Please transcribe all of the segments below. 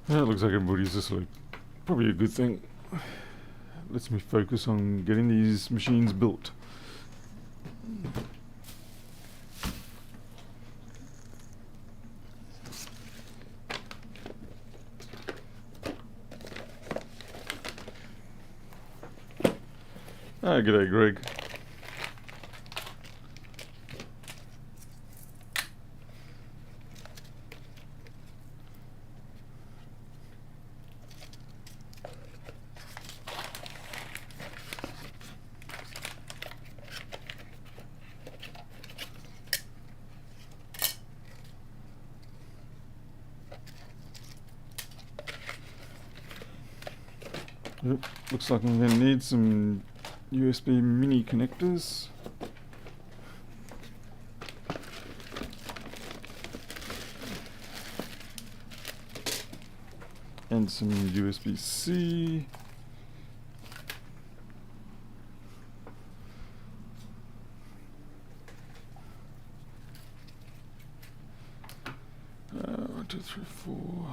Yeah, it looks like everybody's asleep. Probably a good thing. Lets me focus on getting these machines built. Ah, g'day, Greg. Yep, looks like I'm going to need some USB mini connectors. And some USB-C. One, two, three, four.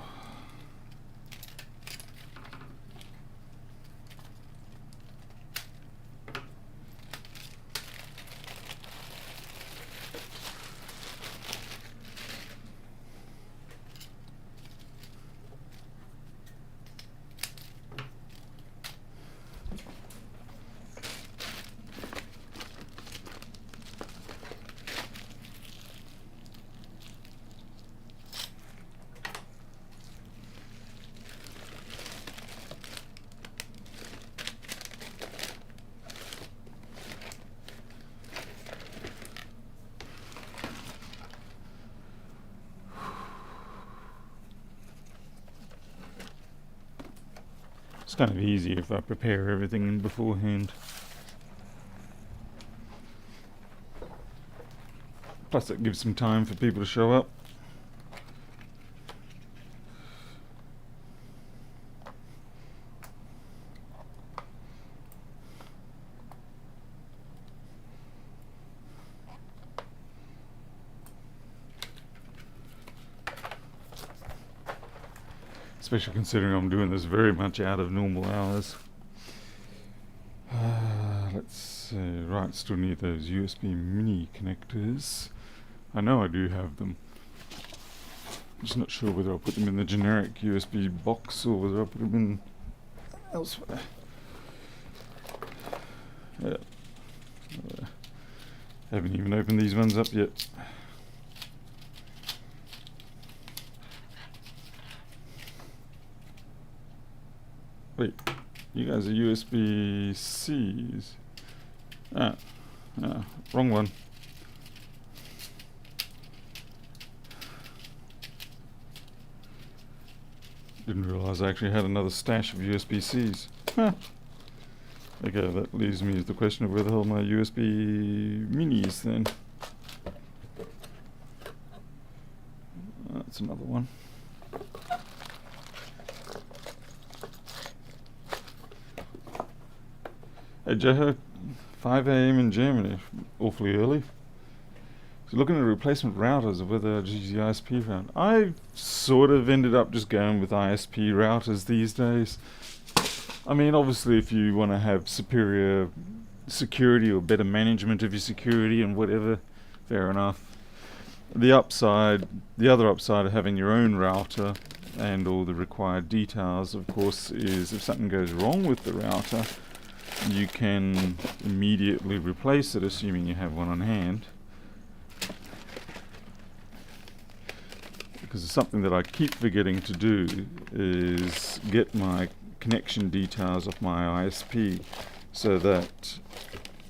It's kind of easy if I prepare everything beforehand. Plus it gives some time for people to show up. Especially considering I'm doing this very much out of normal hours. Let's see. Right, still need those USB mini connectors. I know I do have them. I'm just not sure whether I'll put them in the generic USB box or whether I'll put them in elsewhere. Yeah. Haven't even opened these ones up yet. Wait, you guys are USB-Cs. Wrong one. Didn't realize I actually had another stash of USB-Cs. Huh. Okay, that leaves me with the question of where the hell are my USB minis then? That's another one. Hey Joe, 5 AM in Germany, awfully early. So looking at replacement routers, whether I just use the ISP router. I've sort of ended up just going with ISP routers these days. I mean, obviously if you want to have superior security or better management of your security and whatever, fair enough. The other upside of having your own router and all the required details, of course, is if something goes wrong with the router, you can immediately replace it, assuming you have one on hand. Because something that I keep forgetting to do is get my connection details off my ISP, so that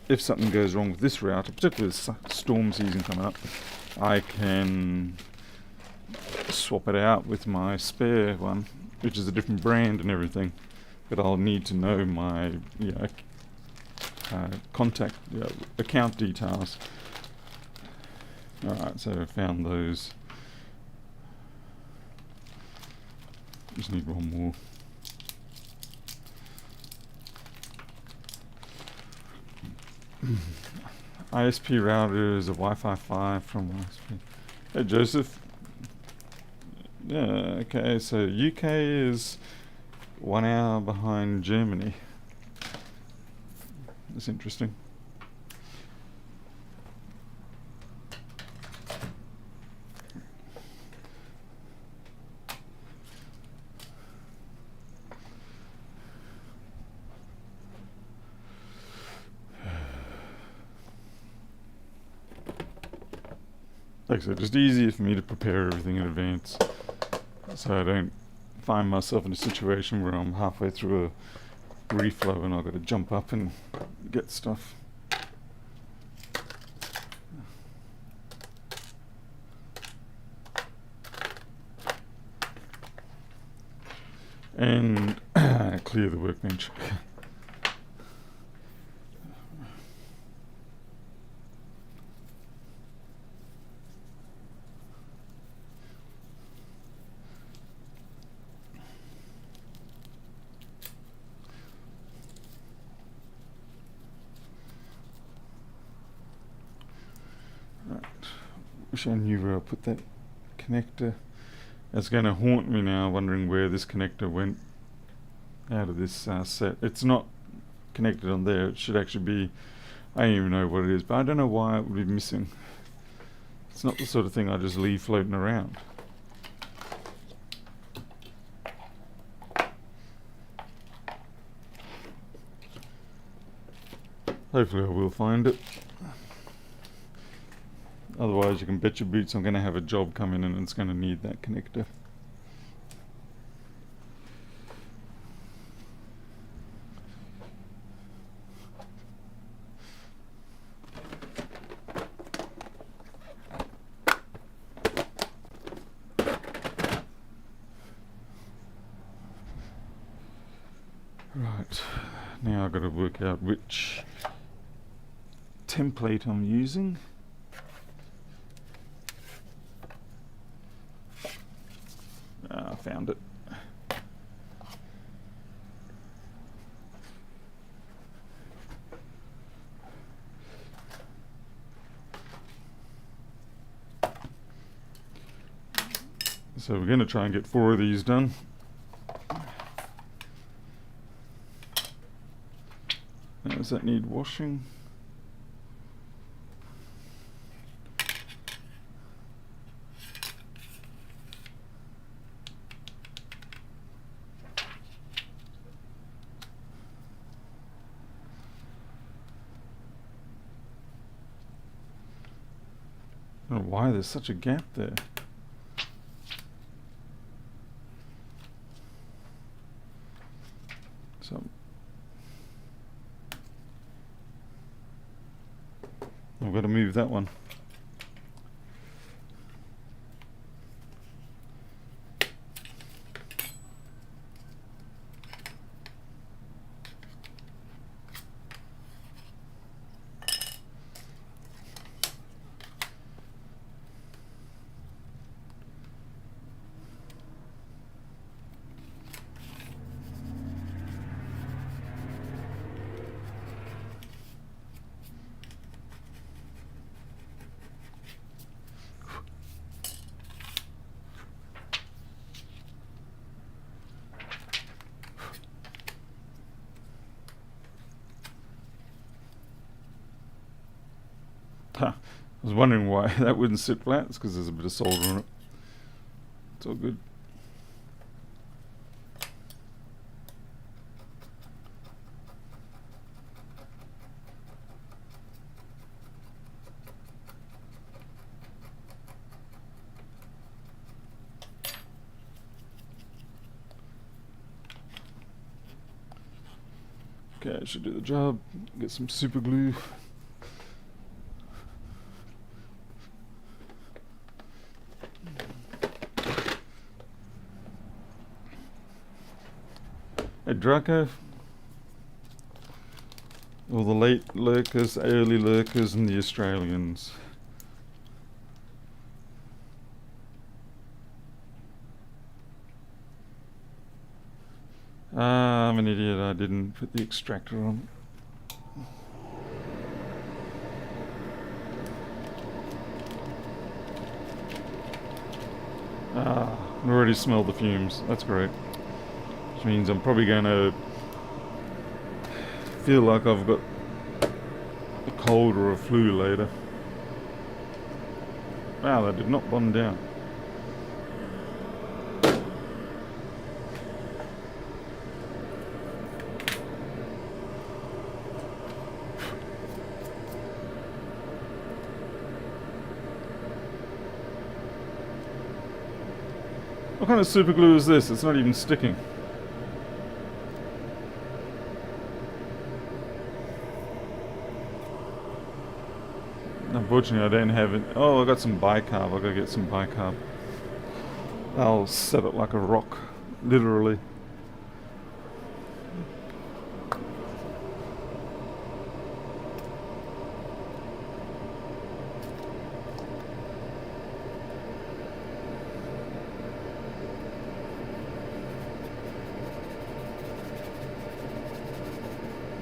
if something goes wrong with this router, particularly with storm season coming up, I can swap it out with my spare one, which is a different brand and everything. But I'll need to know my contact account details. Alright, so I found those. Just need one more. ISP router is a Wi-Fi 5 from ISP. Hey Joseph, Yeah, okay, so UK is 1 hour behind Germany. That's interesting. Like I said, just easier for me to prepare everything in advance, so I don't find myself in a situation where I'm halfway through a reflow and I've got to jump up and get stuff. And clear the workbench. Right. Wish I knew where I put that connector. It's going to haunt me now, wondering where this connector went out of this set. It's not connected on there. It should actually be, I don't even know what it is, but I don't know why it would be missing. It's not the sort of thing I just leave floating around. Hopefully I will find it. Otherwise you can bet your boots I'm going to have a job come in and it's going to need that connector. Right, now I've got to work out which template I'm using. I found it. So we're going to try and get 4 of these done. Now, does that need washing? I don't know why there's such a gap there. So I've got to move that one. I was wondering why that wouldn't sit flat. It's because there's a bit of solder on it. It's all good. Okay, I should do the job. Get some super glue. Hey Draco, all the late lurkers, early lurkers and the Australians. I'm an idiot, I didn't put the extractor on. Ah. I already smell the fumes. That's great. Which means I'm probably going to feel like I've got a cold or a flu later. Wow, that did not bond down. What kind of super glue is this? It's not even sticking. Unfortunately, I don't have it. Oh, I got some bicarb. I gotta get some bicarb. I'll set it like a rock, literally.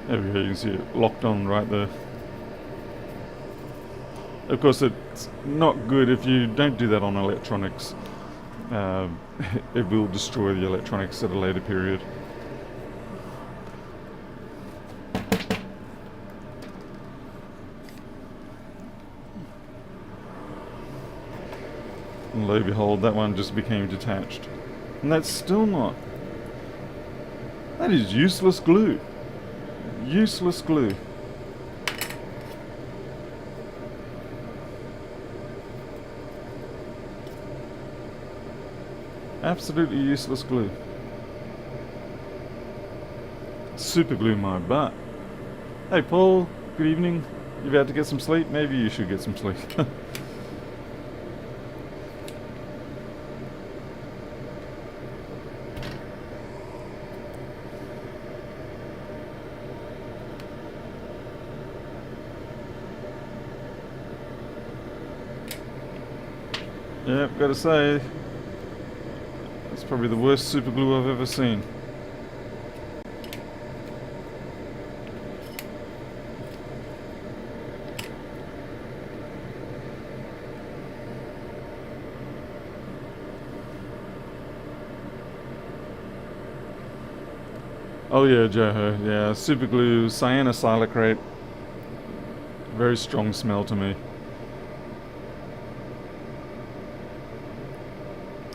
There we go, you can see it locked on right there. Of course, it's not good if you don't do that on electronics. It will destroy the electronics at a later period. And lo and behold, that one just became detached. And that's still not. That is useless glue. Useless glue. Absolutely useless glue. Super glue my butt. Hey Paul, good evening. You about to get some sleep? Maybe you should get some sleep. Yep, gotta say, that's probably the worst super glue I've ever seen. Oh yeah, Joho, yeah, super glue, cyanosilicate, very strong smell to me.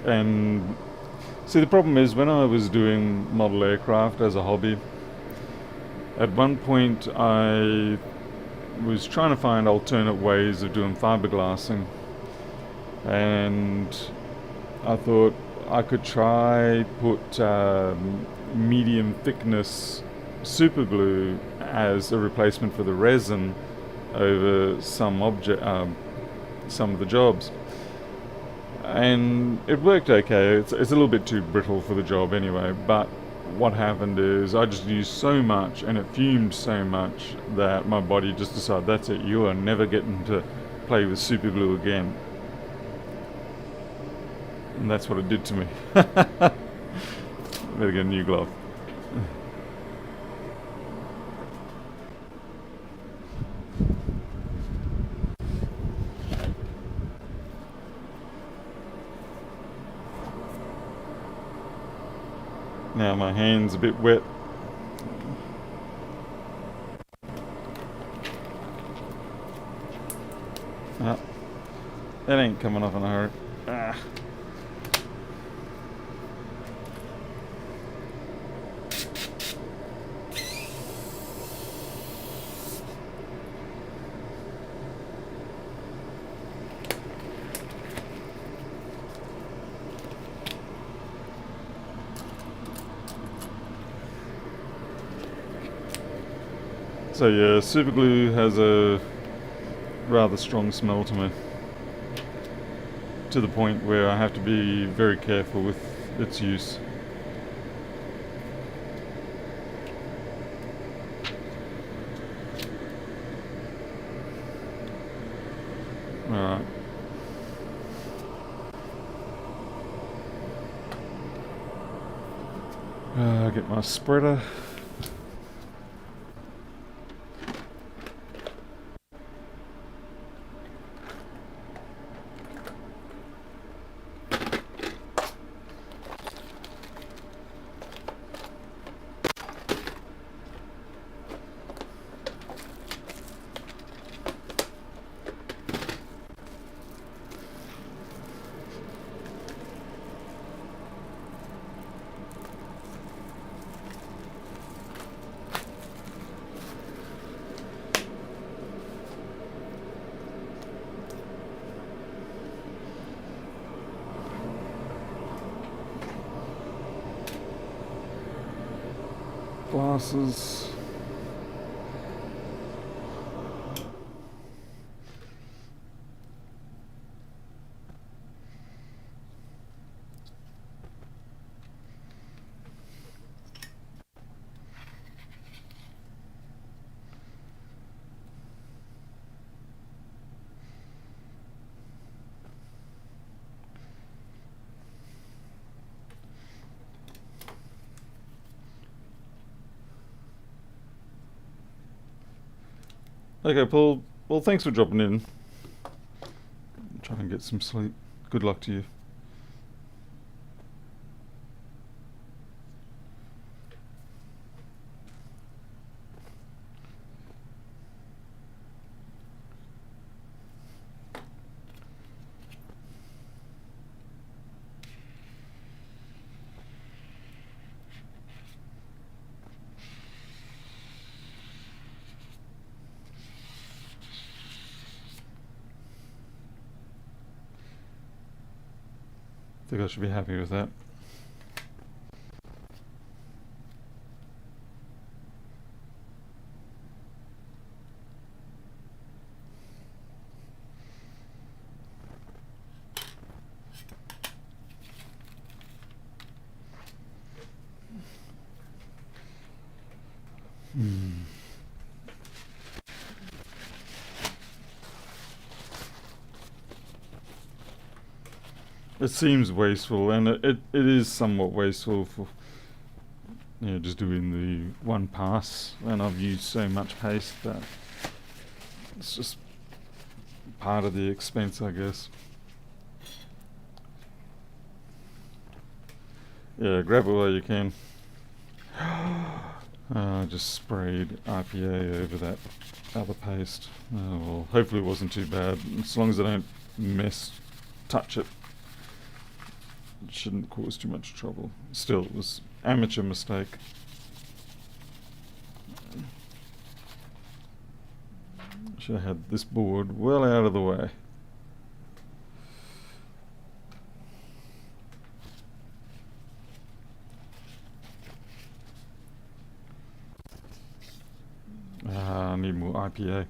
And see, the problem is when I was doing model aircraft as a hobby, at one point I was trying to find alternate ways of doing fiberglassing, and I thought I could try put medium thickness super glue as a replacement for the resin over some of the jobs. And it worked okay. It's a little bit too brittle for the job anyway, but what happened is I just used so much and it fumed so much that my body just decided, that's it, you are never getting to play with super glue again. And that's what it did to me. Better get a new glove. Now my hand's a bit wet. Ah, that ain't coming off in a hurry. Ah. So yeah, super glue has a rather strong smell to me, to the point where I have to be very careful with its use. Alright. Get my spreader. glasses. Okay, Paul. Well, thanks for dropping in. I'm trying to get some sleep. Good luck to you. I think I should be happy with that. It seems wasteful, and it is somewhat wasteful for just doing the one pass. And I've used so much paste that it's just part of the expense, I guess. Yeah, grab it while you can. I just sprayed IPA over that other paste. Well, hopefully it wasn't too bad. As long as I don't touch it, it shouldn't cause too much trouble. Still, it was amateur mistake. Should have had this board well out of the way. I need more IPA.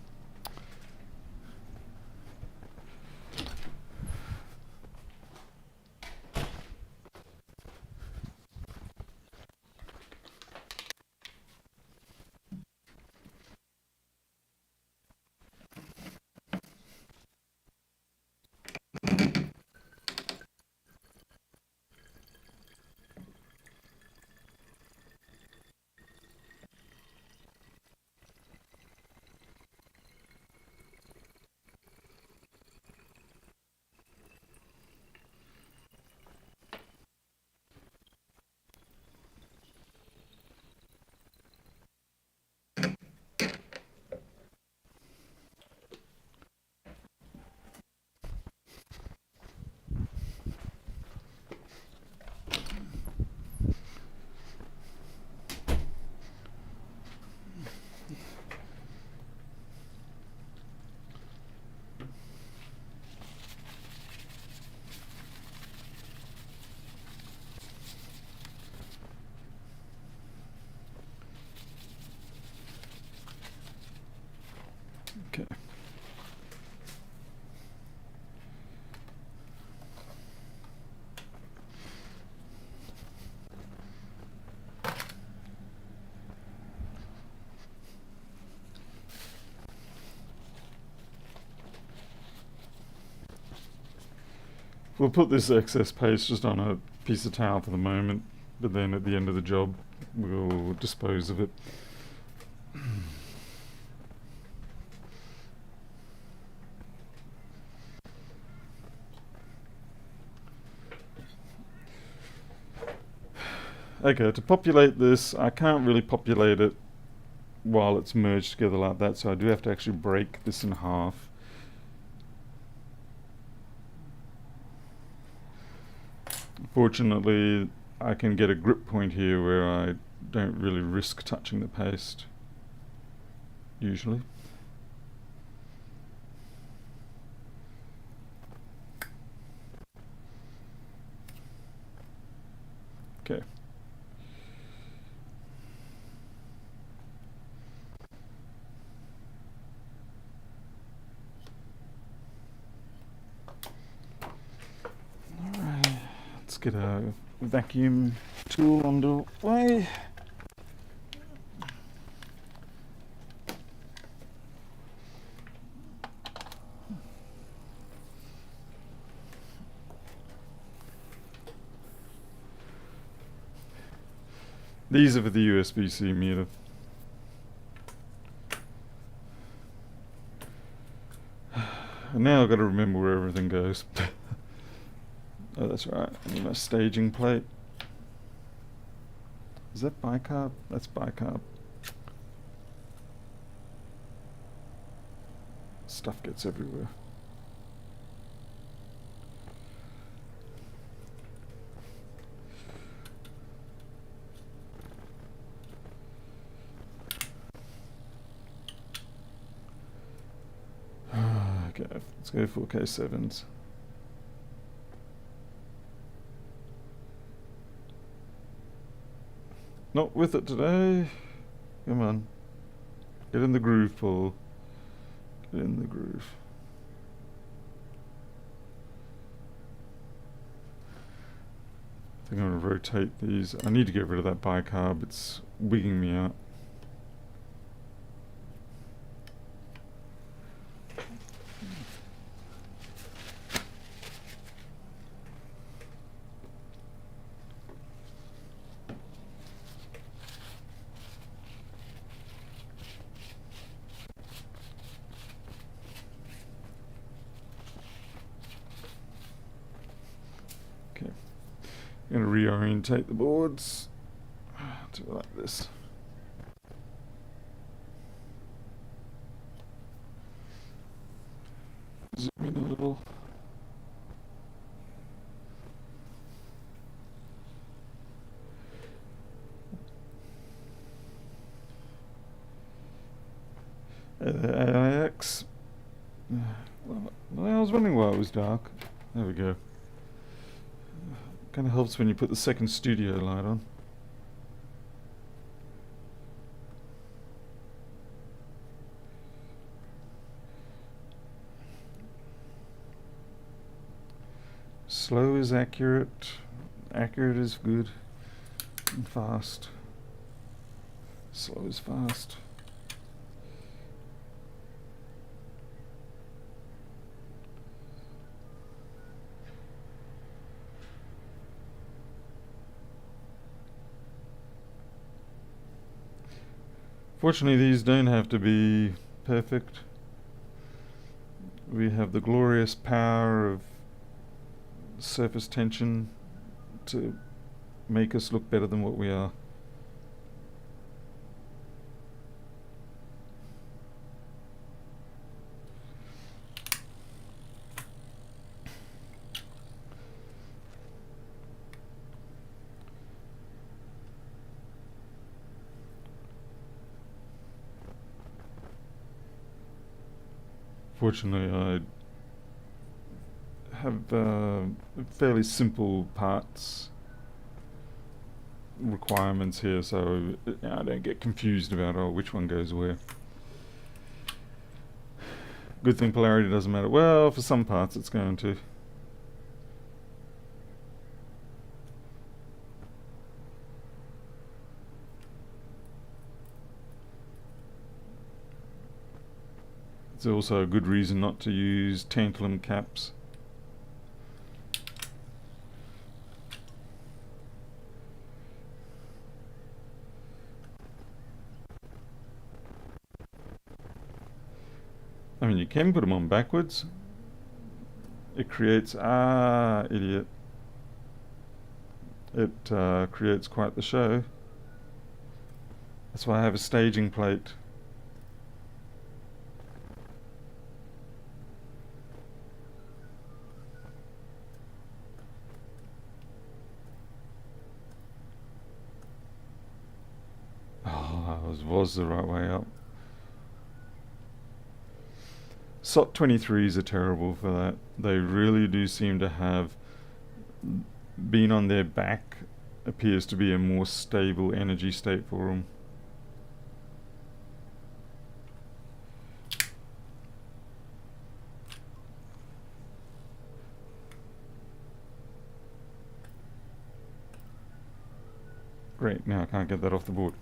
Okay. We'll put this excess paste just on a piece of towel for the moment, but then at the end of the job we'll dispose of it. Okay, to populate this, I can't really populate it while it's merged together like that, so I do have to actually break this in half. Fortunately, I can get a grip point here where I don't really risk touching the paste, usually. Okay. get a vacuum tool underway. These are for the USB-C meter. And now I've got to remember where everything goes. Oh, that's right. I need my staging plate. Is that bicarb? That's bicarb. Stuff gets everywhere. Okay, let's go 4K7s. Not with it today. Come on. Get in the groove, Paul. Get in the groove. I think I'm going to rotate these. I need to get rid of that bicarb. It's wigging me out. Okay. I'm going to reorientate the boards to like this. Zoom in a little. AIX. Well, I was wondering why it was dark. There we go. Kind of helps when you put the second studio light on. Slow is accurate. Accurate is good. And fast. Slow is fast. Fortunately, these don't have to be perfect. We have the glorious power of surface tension to make us look better than what we are. Fortunately, I have fairly simple parts requirements here, so I don't get confused about which one goes where. Good thing polarity doesn't matter. Well, for some parts it's going to. It's also a good reason not to use tantalum caps. I mean, you can put them on backwards. It creates, idiot. It creates quite the show. That's why I have a staging plate. Was the right way up. SOT 23s are terrible for that. They really do seem to have, being on their back appears to be a more stable energy state for them. Great, now I can't get that off the board.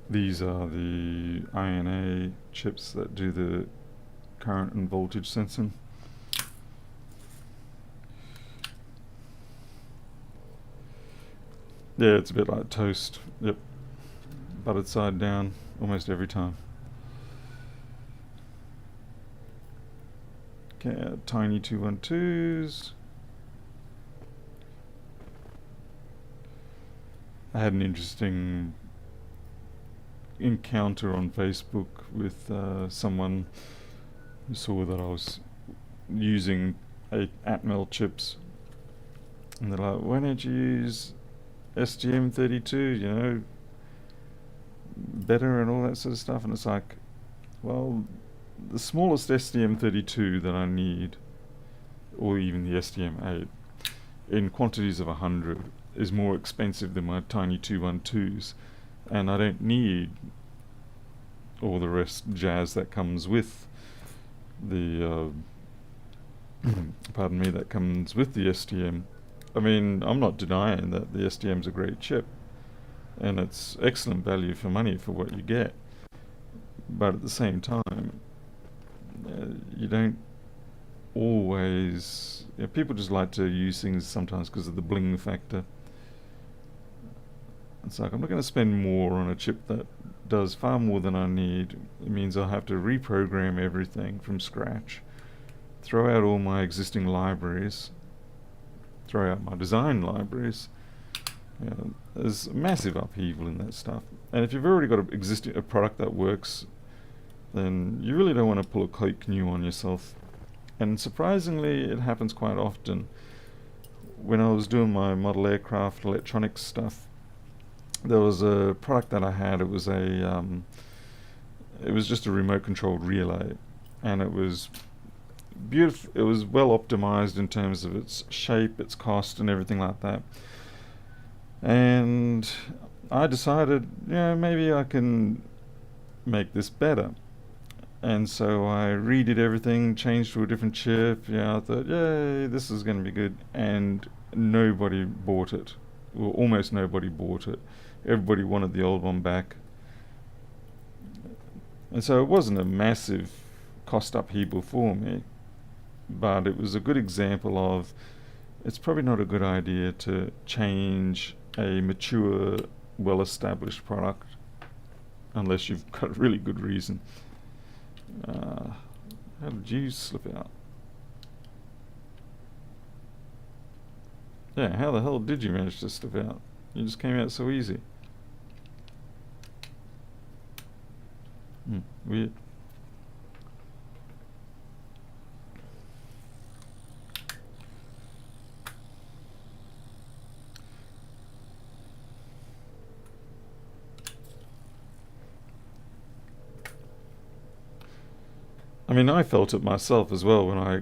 These are the INA chips that do the current and voltage sensing. Yeah, it's a bit like toast. Yep. Buttered side down almost every time. Okay, tiny 212s. I had an interesting encounter on Facebook with someone who saw that I was using Atmel chips, and they're like, "Why don't you use STM32? You know, better and all that sort of stuff." And it's like, well, the smallest STM32 that I need, or even the STM8, in quantities of 100, is more expensive than my tiny 212s, and I don't need all the rest jazz that comes with the pardon me, that comes with the STM. I mean, I'm not denying that the STM's a great chip, and it's excellent value for money for what you get, but at the same time, you don't always, people just like to use things sometimes because of the bling factor. It's like, I'm not going to spend more on a chip that does far more than I need. It means I'll have to reprogram everything from scratch, throw out all my existing libraries, throw out my design libraries. There's massive upheaval in that stuff. And if you've already got a product that works, then you really don't want to pull a Coke new on yourself. And surprisingly, it happens quite often. When I was doing my model aircraft electronics stuff, there was a product that I had. It was just a remote controlled relay, and it was beautiful. It was well optimized in terms of its shape, its cost, and everything like that. And I decided, maybe I can make this better. And so I redid everything, changed to a different chip. I thought, yay, this is going to be good. And nobody bought it. Well, almost nobody bought it. Everybody wanted the old one back. And so it wasn't a massive cost upheaval for me, but it was a good example of, it's probably not a good idea to change a mature, well-established product unless you've got a really good reason. How did you slip out? Yeah, how the hell did you manage to slip out? You just came out so easy. Weird. I mean, I felt it myself as well when I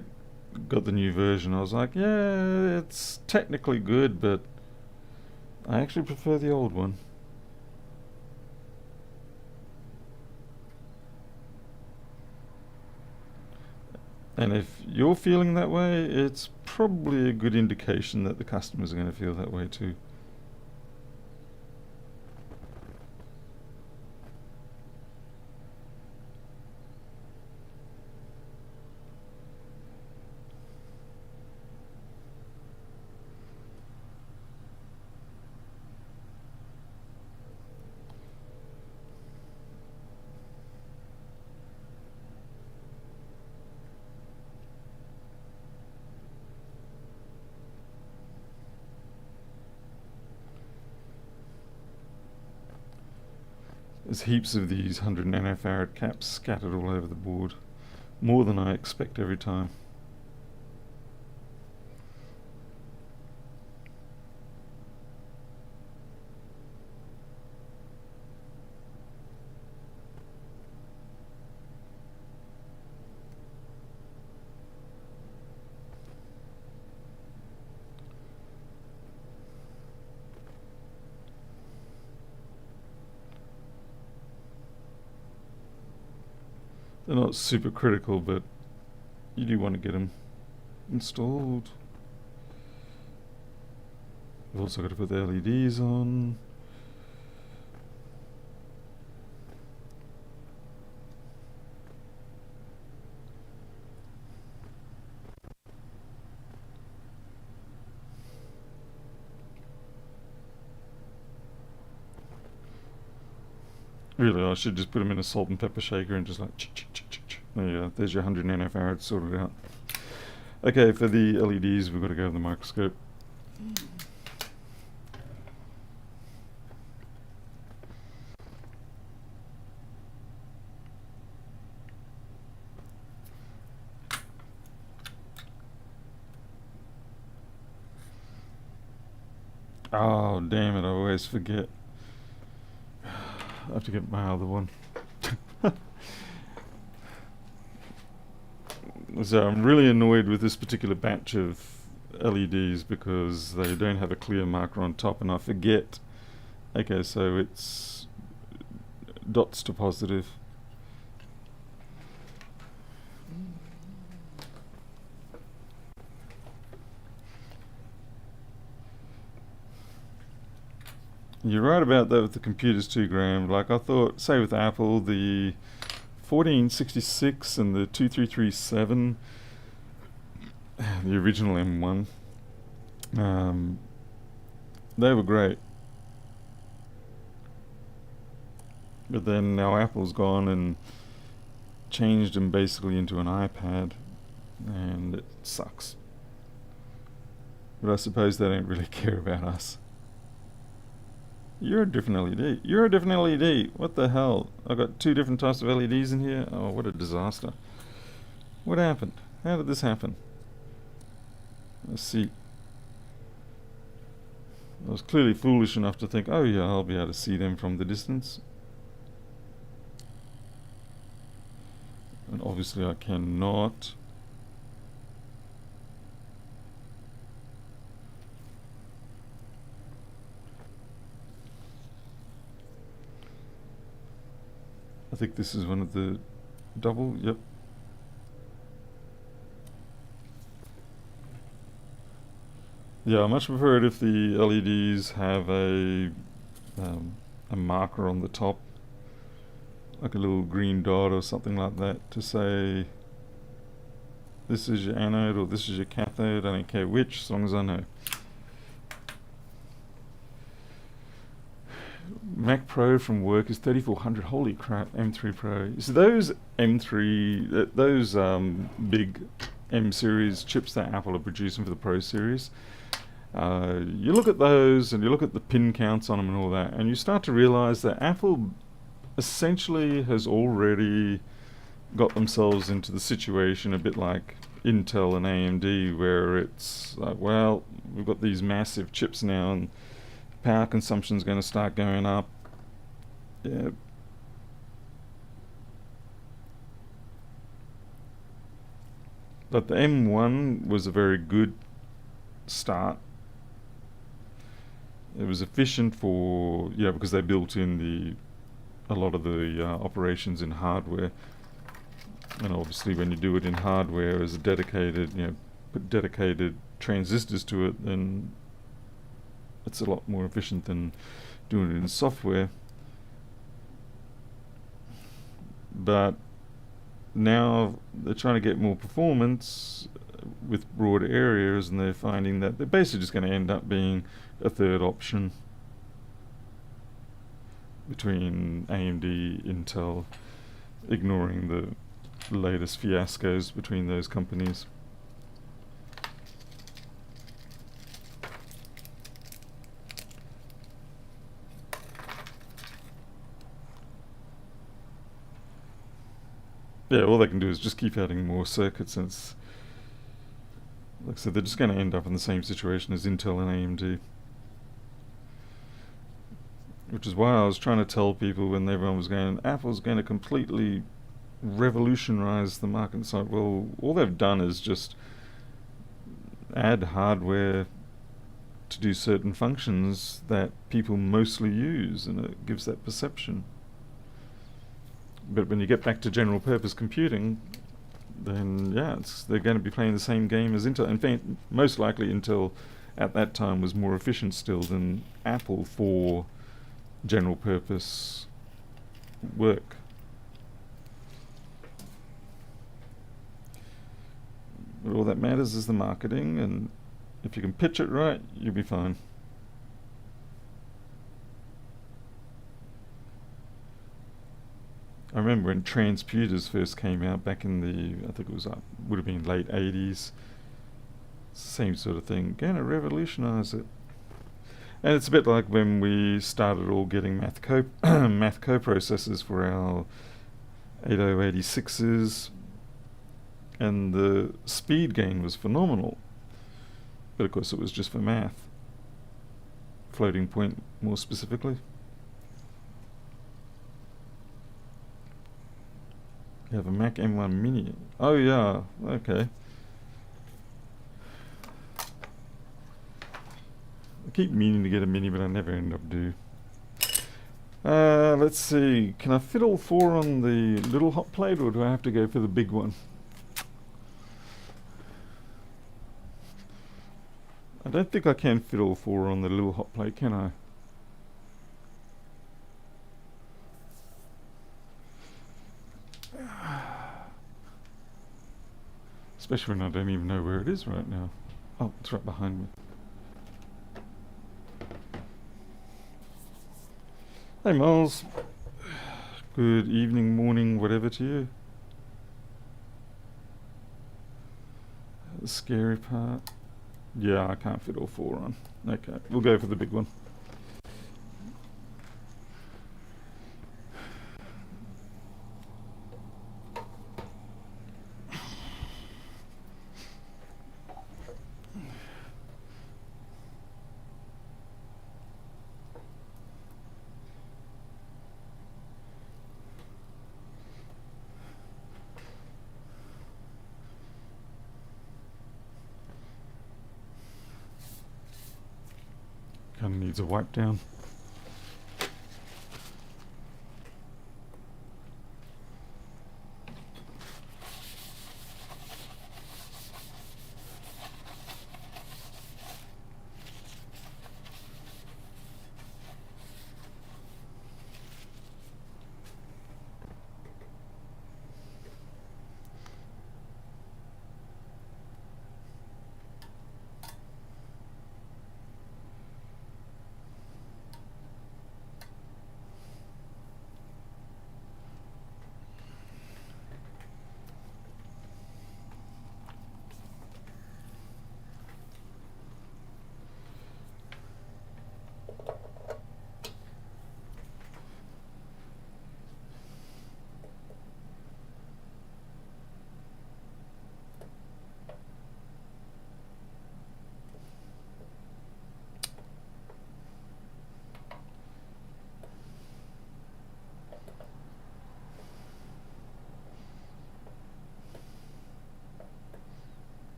got the new version. I was like, yeah, it's technically good, but I actually prefer the old one. And if you're feeling that way, it's probably a good indication that the customers are going to feel that way too. There's heaps of these 100 nanofarad caps scattered all over the board. more than I expect every time. They're not super critical, but you do want to get them installed. We've also got to put the LEDs on. Really, I should just put them in a salt and pepper shaker and just like there you go. There's your 100 nanofarads sorted out. Okay, for the LEDs, we've got to go to the microscope. Oh, damn it, I always forget. I have to get my other one. So I'm really annoyed with this particular batch of LEDs because they don't have a clear marker on top, and I forget. Okay, so it's dots to positive. You're right about that with the computers too, Graham. Like I thought, say with Apple, the 1466 and the 2337, the original M1, they were great. But then now Apple's gone and changed them basically into an iPad, and it sucks. But I suppose they don't really care about us. You're a different LED. You're a different LED. What the hell? I've got two different types of LEDs in here. Oh, what a disaster. What happened? How did this happen? Let's see. I was clearly foolish enough to think, oh yeah, I'll be able to see them from the distance. And obviously I cannot. I think this is one of the double, yep. Yeah, I much prefer it if the LEDs have a marker on the top, like a little green dot or something like that, to say this is your anode or this is your cathode. I don't care which, as long as I know. Mac Pro from work is 3400. Holy crap, M3 Pro. So those M3, those big M series chips that Apple are producing for the Pro series, you look at those and you look at the pin counts on them and all that, and you start to realize that Apple essentially has already got themselves into the situation a bit like Intel and AMD, where it's like, well, we've got these massive chips now and power consumption is going to start going up. Yeah. But the M1 was a very good start. It was efficient for, because they built in a lot of the operations in hardware. And obviously when you do it in hardware as a dedicated, put dedicated transistors to it, then it's a lot more efficient than doing it in software. But now they're trying to get more performance with broad areas, and they're finding that they're basically just going to end up being a third option between AMD, Intel, ignoring the latest fiascos between those companies. yeah, all they can do is just keep adding more circuits, and it's, like I said, they're just going to end up in the same situation as Intel and AMD. Which is why I was trying to tell people when everyone was going, Apple's going to completely revolutionize the market. It's like, well, all they've done is just add hardware to do certain functions that people mostly use, and it gives that perception. But when you get back to general purpose computing, then yeah, they're going to be playing the same game as Intel. In fact, most likely Intel at that time was more efficient still than Apple for general purpose work. But all that matters is the marketing, and if you can pitch it right, you'll be fine. I remember when transputers first came out back in the, I think it was would have been late 80s. Same sort of thing. Gonna revolutionize it. And it's a bit like when we started all getting math coprocessors for our 8086s, and the speed gain was phenomenal. But of course it was just for math. Floating point more specifically. You have a Mac M1 Mini. Oh yeah, okay. I keep meaning to get a Mini, but I never end up doing. Let's see. Can I fit all four on the little hot plate, or do I have to go for the big one? I don't think I can fit all four on the little hot plate, can I? Especially when I don't even know where it is right now. Oh, it's right behind me. Hey Miles. Good evening, morning, whatever to you. The scary part. Yeah, I can't fit all four on. Okay, we'll go for the big one. Kind of needs a wipe down.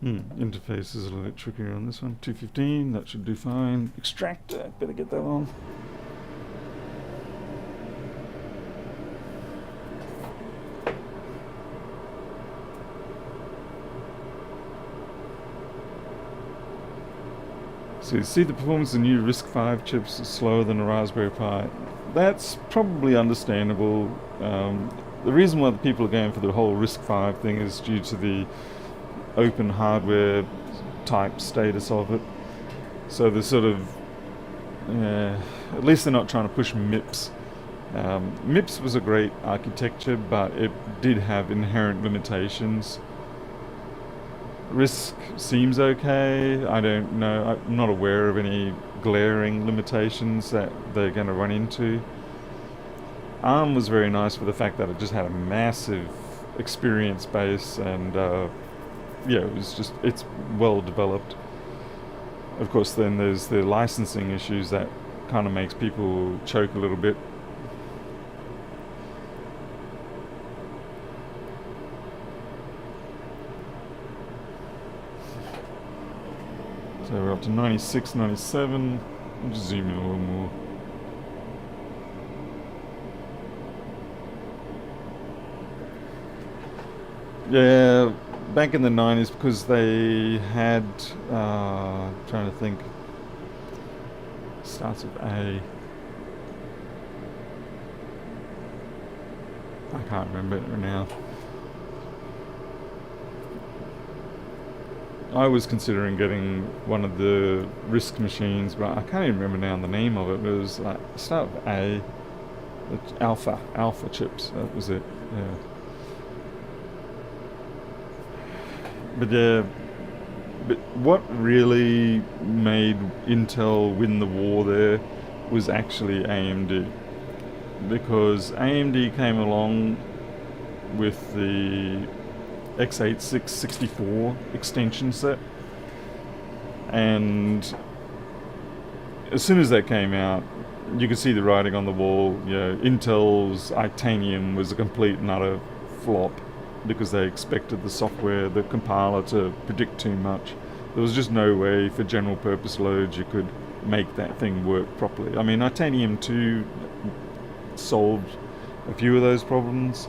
Interface is a little bit trickier on this one. 215, that should do fine. Extractor, better get that on. So you see the performance of the new RISC-V chips is slower than a Raspberry Pi. That's probably understandable. The reason why the people are going for the whole RISC-V thing is due to the open hardware type status of it. So they're sort of, at least they're not trying to push MIPS. MIPS was a great architecture, but it did have inherent limitations. Risk seems okay. I don't know. I'm not aware of any glaring limitations that they're going to run into. ARM was very nice for the fact that it just had a massive experience base, and yeah, it's well developed. Of course, then there's the licensing issues that kind of makes people choke a little bit. So we're up to 96, 97. I'll just zoom in a little more. Yeah, back in the 90s, because they had, trying to think, starts with A. I can't remember it now. I was considering getting one of the Risk machines, but I can't even remember now the name of it. But it was like start with A, Alpha chips. That was it. Yeah. But yeah, but what really made Intel win the war there was actually AMD, because AMD came along with the x86 64 extension set, and as soon as that came out, you could see the writing on the wall. You know, Intel's Itanium was a complete and utter flop, because they expected the software, the compiler, to predict too much. There was just no way for general purpose loads you could make that thing work properly. I mean, Itanium 2 solved a few of those problems,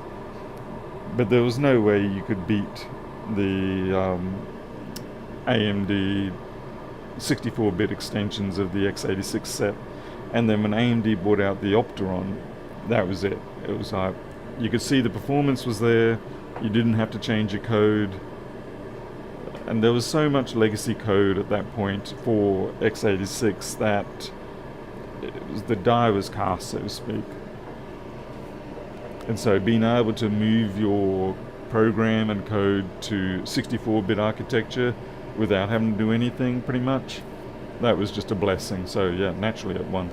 but there was no way you could beat the AMD 64-bit extensions of the x86 set. And then when AMD brought out the Opteron, that was it. It was like, you could see the performance was there, you didn't have to change your code, and there was so much legacy code at that point for x86 that the die was cast, so to speak. And so being able to move your program and code to 64-bit architecture without having to do anything, pretty much, that was just a blessing. So yeah, naturally it won.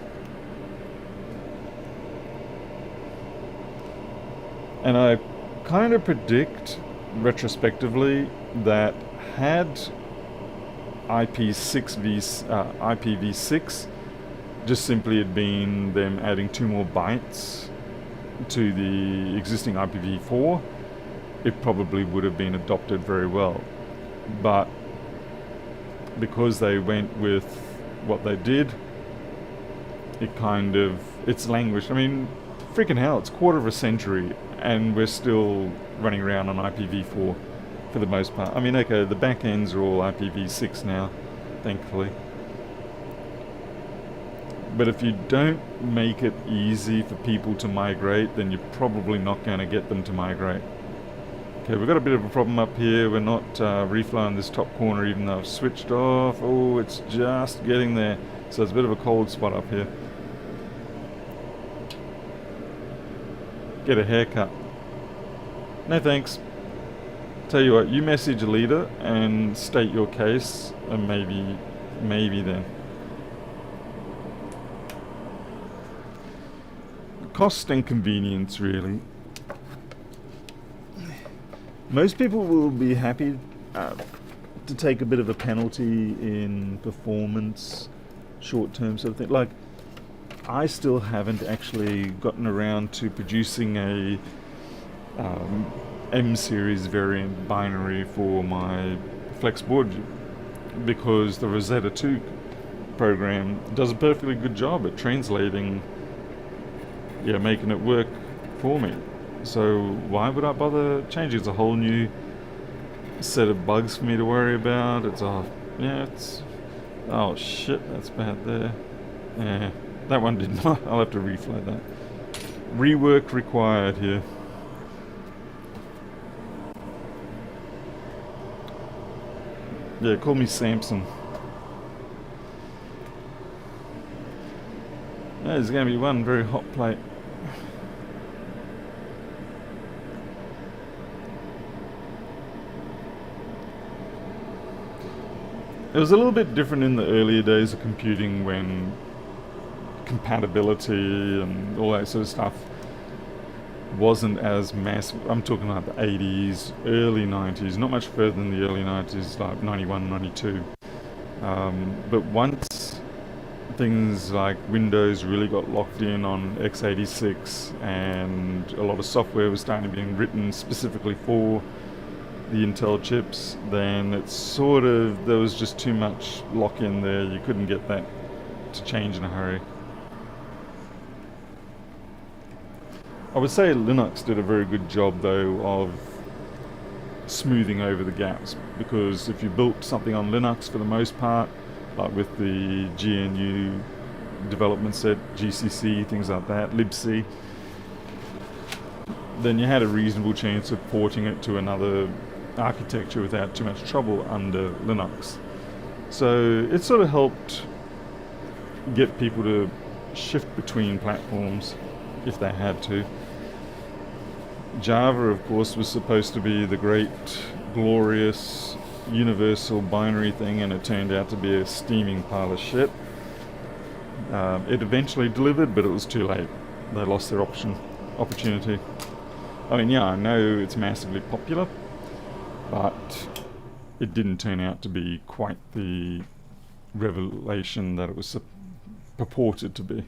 And I kind of predict retrospectively that had IPv6 just simply had been them adding 2 more bytes to the existing IPv4, it probably would have been adopted very well. But because they went with what they did, it's languished. I mean, freaking hell, it's a quarter of a century and we're still running around on IPv4 for the most part. I mean, okay, the back ends are all IPv6 now, thankfully. But if you don't make it easy for people to migrate, then you're probably not going to get them to migrate. Okay, we've got a bit of a problem up here. We're not reflowing this top corner even though I've switched off. Oh, it's just getting there. So it's a bit of a cold spot up here. Get a haircut. No thanks. Tell you what, you message a leader and state your case, and maybe then. Cost and convenience, really. Most people will be happy to take a bit of a penalty in performance, short-term sort of thing. Like, I still haven't actually gotten around to producing a M-series variant binary for my flex board, because the Rosetta 2 program does a perfectly good job at translating, making it work for me. So why would I bother changing? It's a whole new set of bugs for me to worry about. Oh shit, that's bad there. Yeah, that one did not. I'll have to reflow that. Rework required here. Yeah, call me Samson. There's going to be one very hot plate. It was a little bit different in the earlier days of computing when compatibility and all that sort of stuff wasn't as massive. I'm talking about the 80s, early 90s, not much further than the early 90s, like 91, 92. But once things like Windows really got locked in on x86 and a lot of software was starting to be written specifically for the Intel chips, then it's sort of, there was just too much lock-in there. You couldn't get that to change in a hurry. I would say Linux did a very good job though of smoothing over the gaps, because if you built something on Linux for the most part, like with the GNU development set, GCC, things like that, libc, then you had a reasonable chance of porting it to another architecture without too much trouble under Linux. So it sort of helped get people to shift between platforms if they had to. Java, of course, was supposed to be the great, glorious, universal binary thing, and it turned out to be a steaming pile of shit. It eventually delivered, but it was too late. They lost their opportunity. I mean, yeah, I know it's massively popular, but it didn't turn out to be quite the revelation that it was purported to be.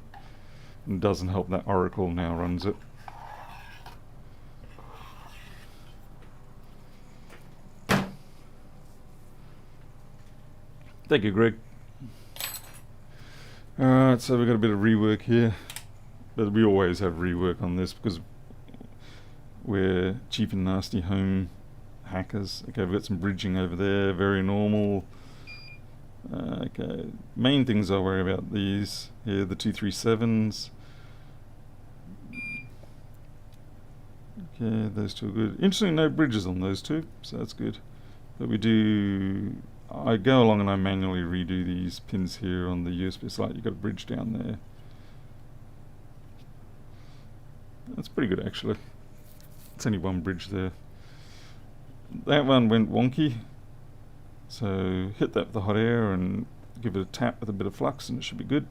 It doesn't help that Oracle now runs it. Thank you, Greg. Alright, so we've got a bit of rework here, but we always have rework on this because we're cheap and nasty home hackers. Okay, we've got some bridging over there, very normal. Okay, main things I worry about these here, the 237s. Okay, those two are good. Interestingly, no bridges on those two, so that's good. But we do, I go along and I manually redo these pins here on the USB slot. You've got a bridge down there. That's pretty good actually. It's only one bridge there. That one went wonky, so hit that with the hot air and give it a tap with a bit of flux and it should be good.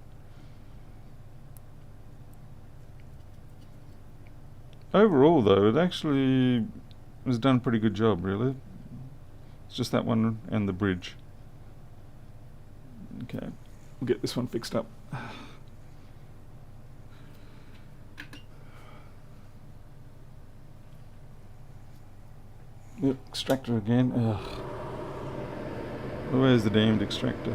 Overall though, it actually was done a pretty good job really. It's just that one and the bridge. Okay, we'll get this one fixed up. Yep, extractor again. Ugh. Where's the damned extractor?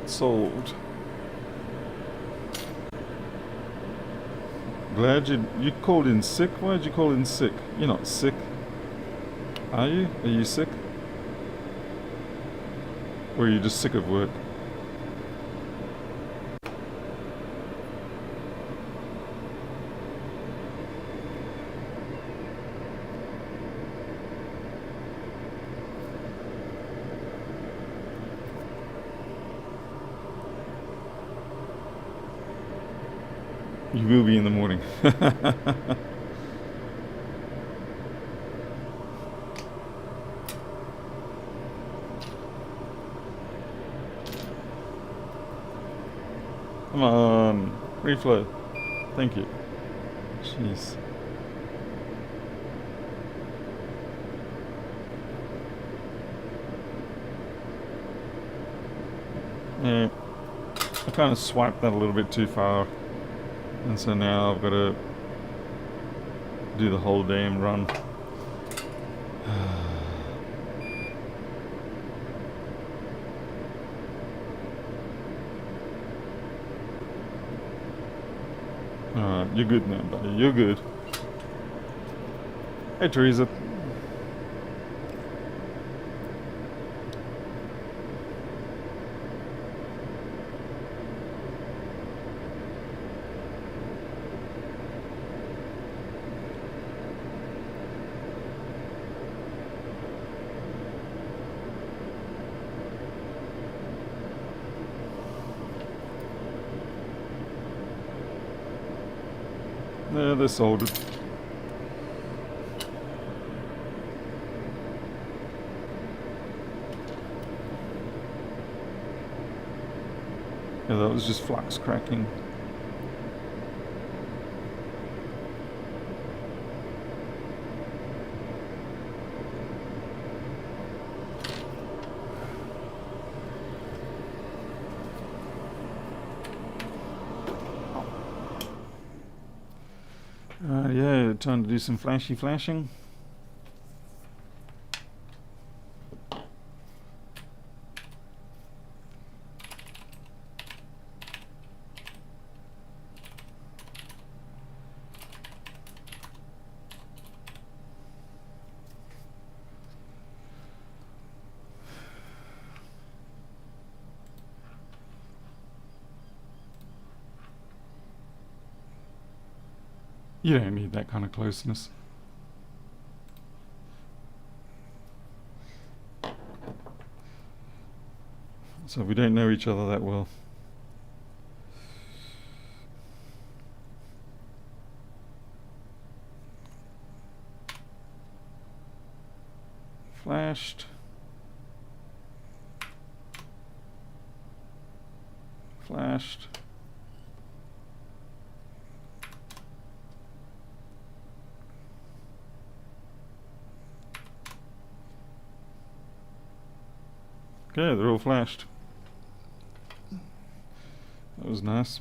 Sold. Glad you called in sick. Why did you call in sick? You're not sick. Are you? Are you sick? Or are you just sick of work? You will be in the morning. Come on, reflow. Thank you. Jeez. Yeah, I kind of swiped that a little bit too far. And so now I've got to do the whole damn run. Alright, you're good now, buddy. You're good. Hey, Teresa. they're soldered. Yeah, that was just flux cracking. Yeah, time to do some flashing. You don't need that kind of closeness. So we don't know each other that well. Flashed. Flashed. Okay, they're all flashed. That was nice.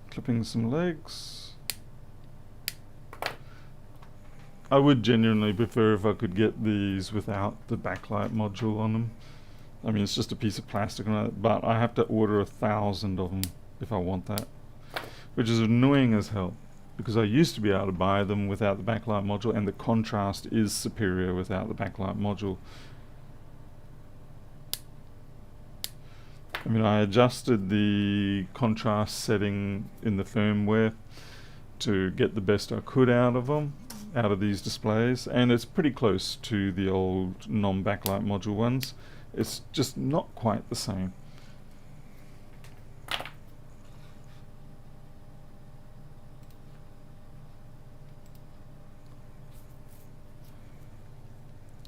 Clipping some legs. I would genuinely prefer if I could get these without the backlight module on them. I mean, it's just a piece of plastic, but I have to order 1,000 of them if I want that, which is annoying as hell, because I used to be able to buy them without the backlight module, and the contrast is superior without the backlight module. I mean, I adjusted the contrast setting in the firmware to get the best I could out of them, out of these displays, and it's pretty close to the old non-backlight module ones. It's just not quite the same.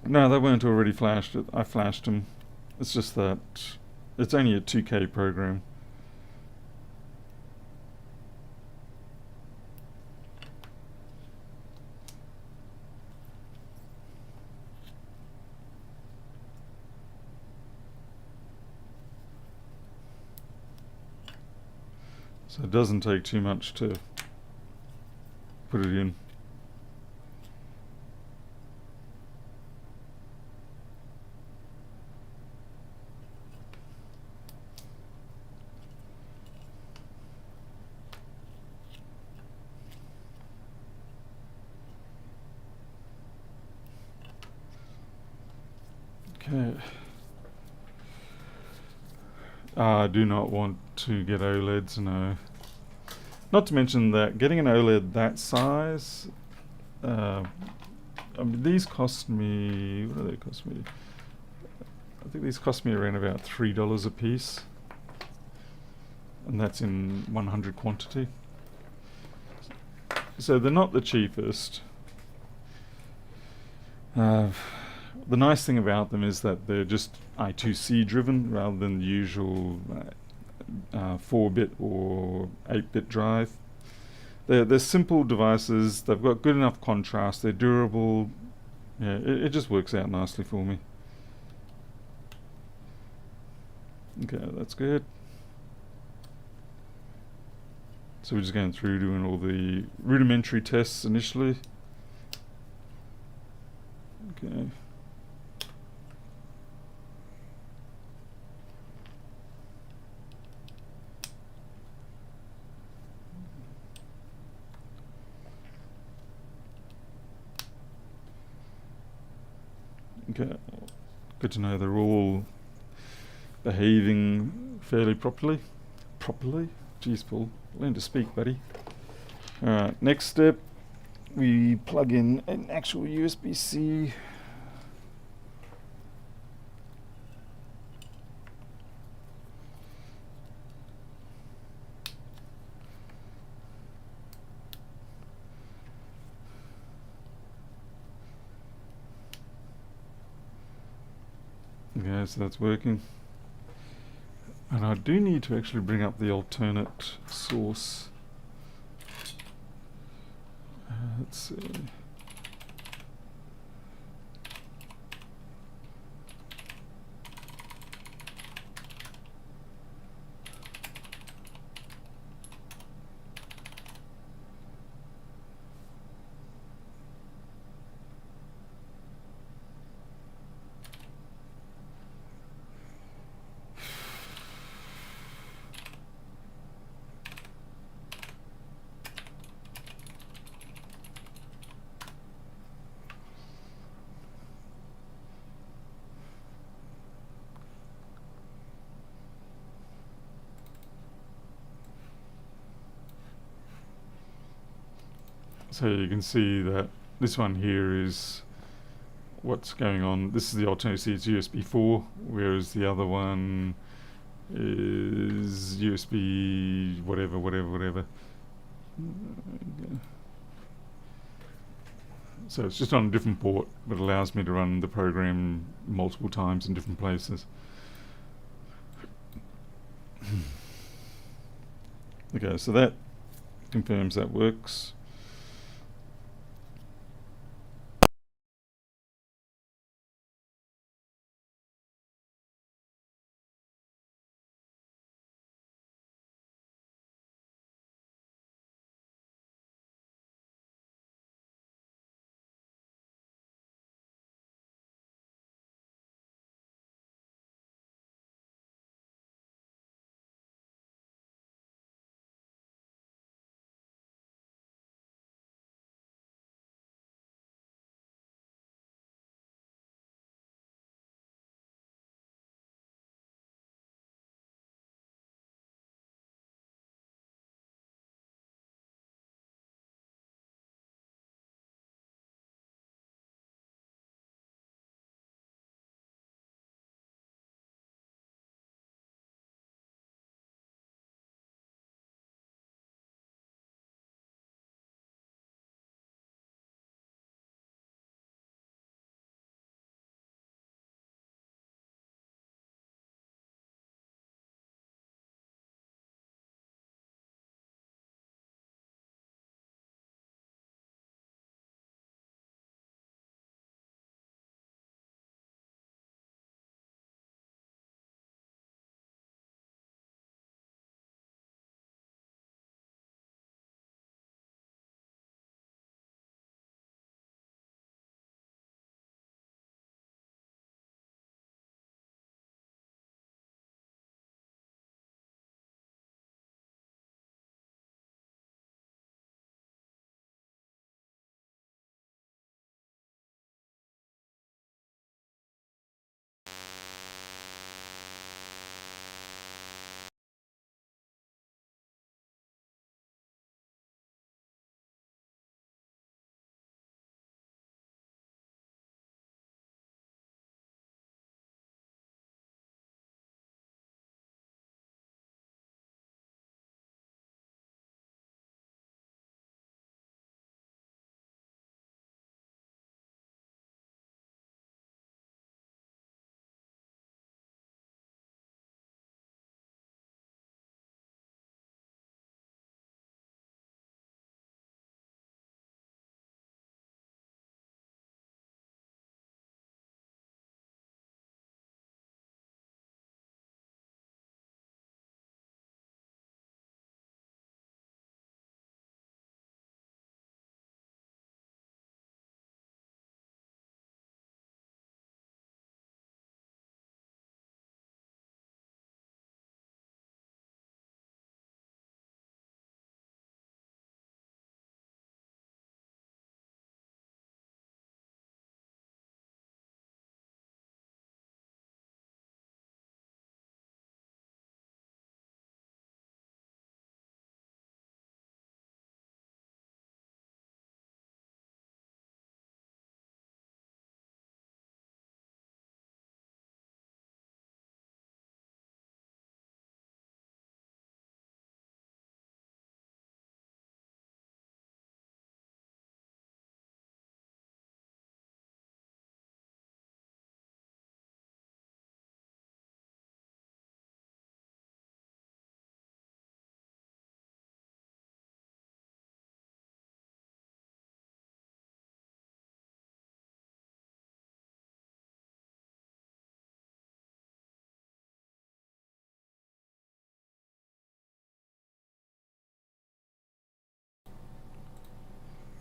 No, they weren't already flashed. I flashed them. It's just that it's only a 2K program. So it doesn't take too much to put it in. Okay. I do not want to get OLEDs, no. Not to mention that getting an OLED that size, I mean, these cost me, what do they cost me? I think these cost me around about $3 a piece, and that's in 100 quantity. So they're not the cheapest. The nice thing about them is that they're just I2C driven rather than the usual 4-bit or 8-bit drive. They're simple devices. They've got good enough contrast. They're durable. Yeah, it just works out nicely for me. Okay, that's good. So we're just going through doing all the rudimentary tests initially. Okay. Okay, good to know they're all behaving fairly properly. Jeez, Paul, learn to speak, buddy. Alright, next step, we plug in an actual USB-C go, so that's working. And I do need to actually bring up the alternate source. Let's see. So you can see that this one here is what's going on. This is the alternate, see it's USB 4, whereas the other one is USB whatever. So it's just on a different port, but allows me to run the program multiple times in different places. Okay, so that confirms that works.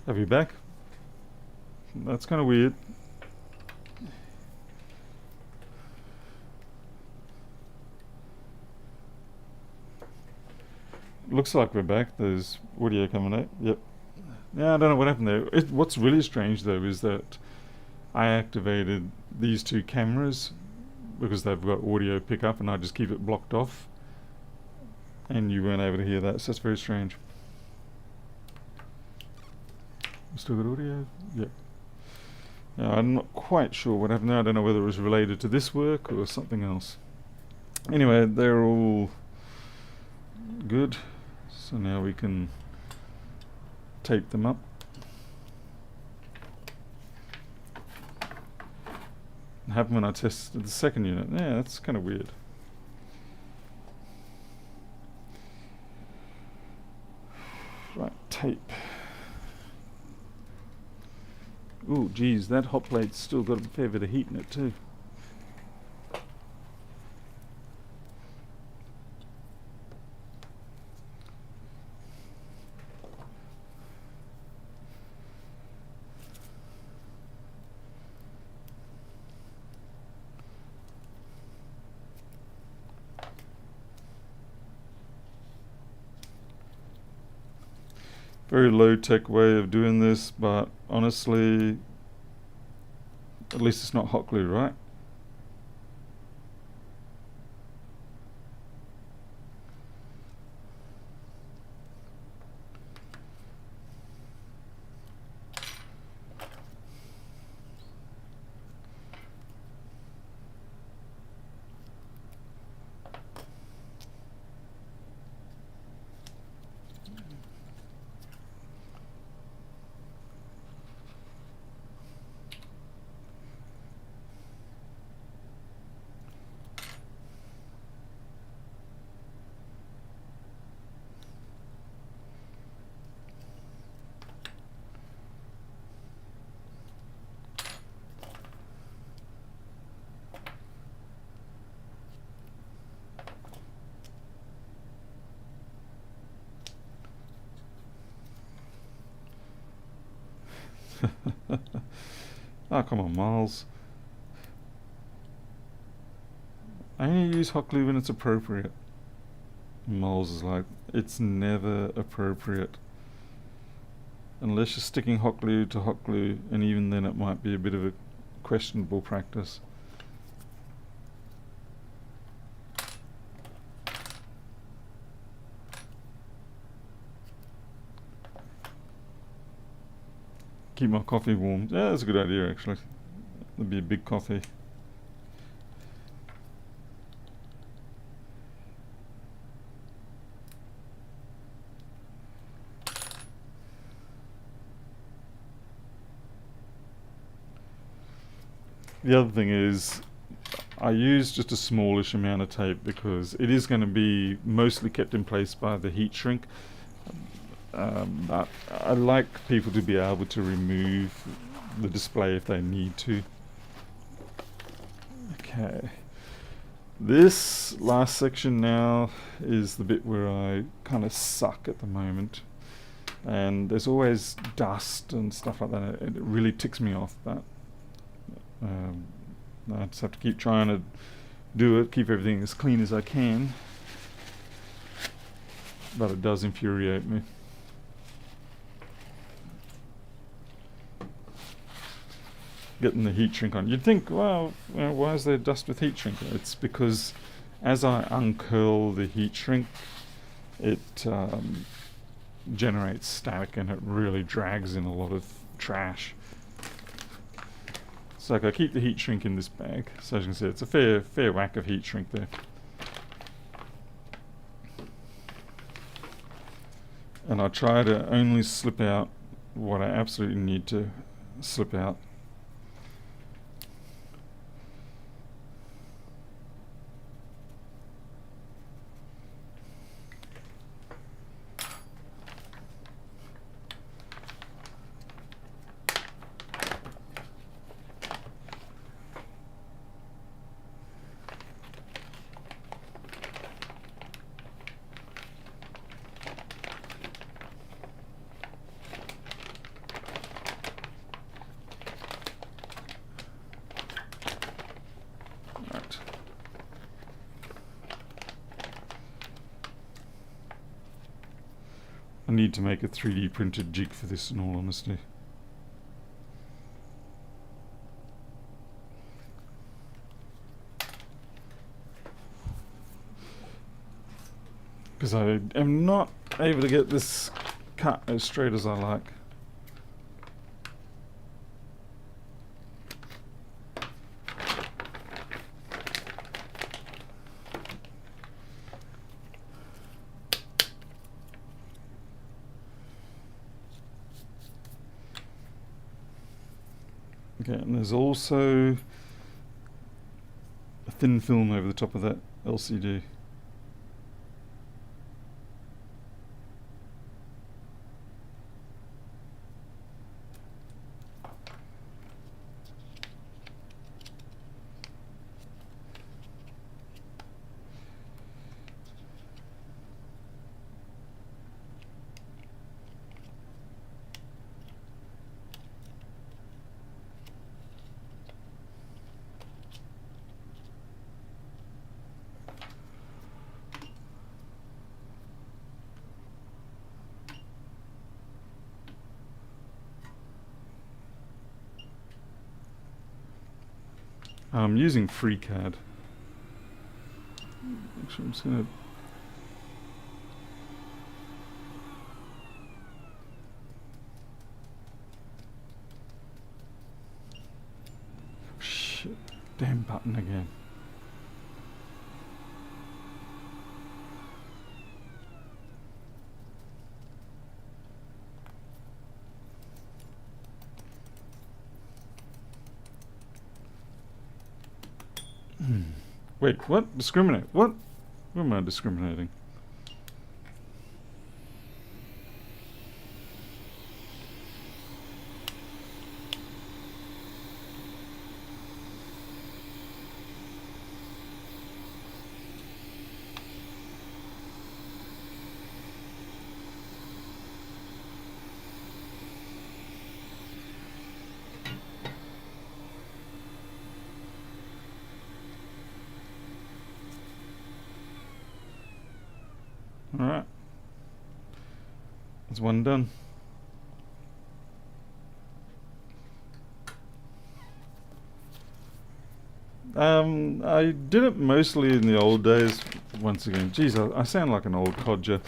Have you back? That's kind of weird. Looks like we're back. There's audio coming out. Yep. Yeah, I don't know what happened there. What's really strange though is that I activated these two cameras because they've got audio pickup, and I just keep it blocked off, and you weren't able to hear that. So that's very strange. Still got audio? Yep. Now, I'm not quite sure what happened there. I don't know whether it was related to this work or something else. Anyway, they're all good. So now we can tape them up. It happened when I tested the second unit. Yeah, that's kind of weird. Right, tape. Ooh, geez, that hot plate's still got a fair bit of heat in it too. Very low-tech way of doing this, but honestly, at least it's not hot glue, right? Oh, come on, Miles. I only use hot glue when it's appropriate. Miles is like, it's never appropriate. Unless you're sticking hot glue to hot glue, and even then it might be a bit of a questionable practice. Keep my coffee warm. Yeah, that's a good idea actually. There'd be a big coffee. The other thing is, I use just a smallish amount of tape because it is going to be mostly kept in place by the heat shrink. But I like people to be able to remove the display if they need to. Okay. This last section now is the bit where I kind of suck at the moment. And there's always dust and stuff like that. It really ticks me off, but I just have to keep trying to do it, keep everything as clean as I can. But it does infuriate me. Getting the heat shrink on. You'd think, well, why is there dust with heat shrink? It's because as I uncurl the heat shrink, it generates static and it really drags in a lot of trash. So I keep the heat shrink in this bag. So as you can see, it's a fair whack of heat shrink there. And I try to only slip out what I absolutely need to slip out. need to make a 3D printed jig for this, in all honesty. Because I am not able to get this cut as straight as I like. Okay, and there's also a thin film over the top of that LCD. I'm using FreeCAD. Actually, I'm just going to... Shit. Damn button again. Wait, what? Discriminate? What? Where am I discriminating? Alright. That's one done. I did it mostly in the old days. Once again, geez, I sound like an old codger.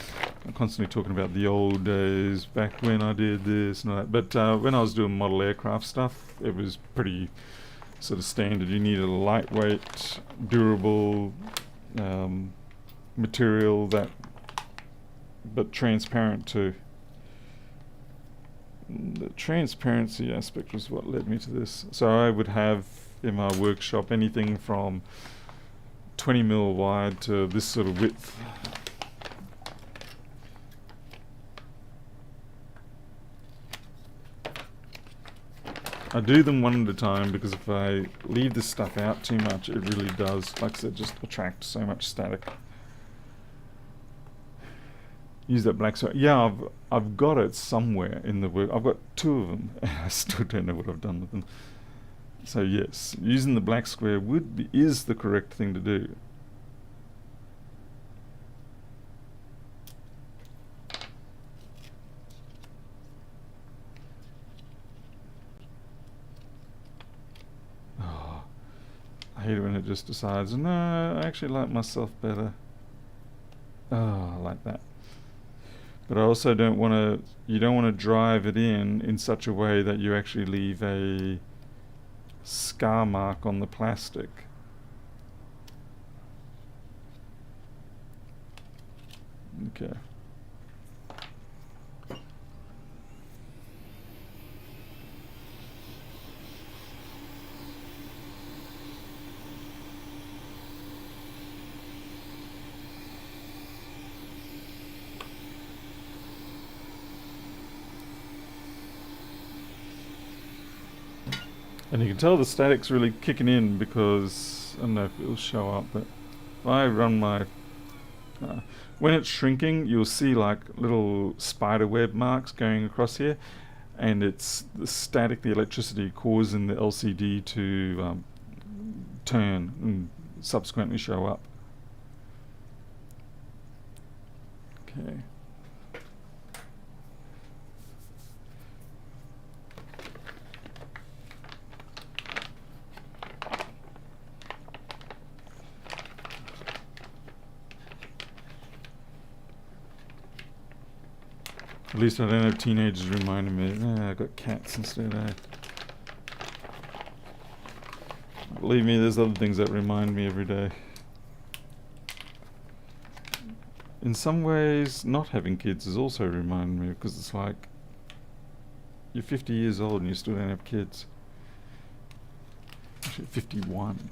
I'm constantly talking about the old days, back when I did this and all that. But when I was doing model aircraft stuff, it was pretty sort of standard. You needed a lightweight, durable material that, but transparent too. The transparency aspect was what led me to this. So I would have in my workshop anything from 20mm wide to this sort of width. I do them one at a time because if I leave this stuff out too much, it really does, like I said, just attract so much static. Use that black square. Yeah, I've got it somewhere in the work. I've got two of them. I still don't know what I've done with them. So yes, using the black square is the correct thing to do. Oh, I hate it when it just decides, no, I actually like myself better. Oh, I like that. But I also don't want to, you don't want to drive it in such a way that you actually leave a scar mark on the plastic. Okay. And you can tell the static's really kicking in because, I don't know if it'll show up, but if I run my, when it's shrinking, you'll see like little spider web marks going across here, and it's the static, the electricity causing the LCD to turn and subsequently show up. Okay. At least I don't have teenagers reminding me. I got cats instead, eh? Believe me, there's other things that remind me every day. In some ways, not having kids is also reminding me, because it's like, you're 50 years old and you still don't have kids. Actually, 51.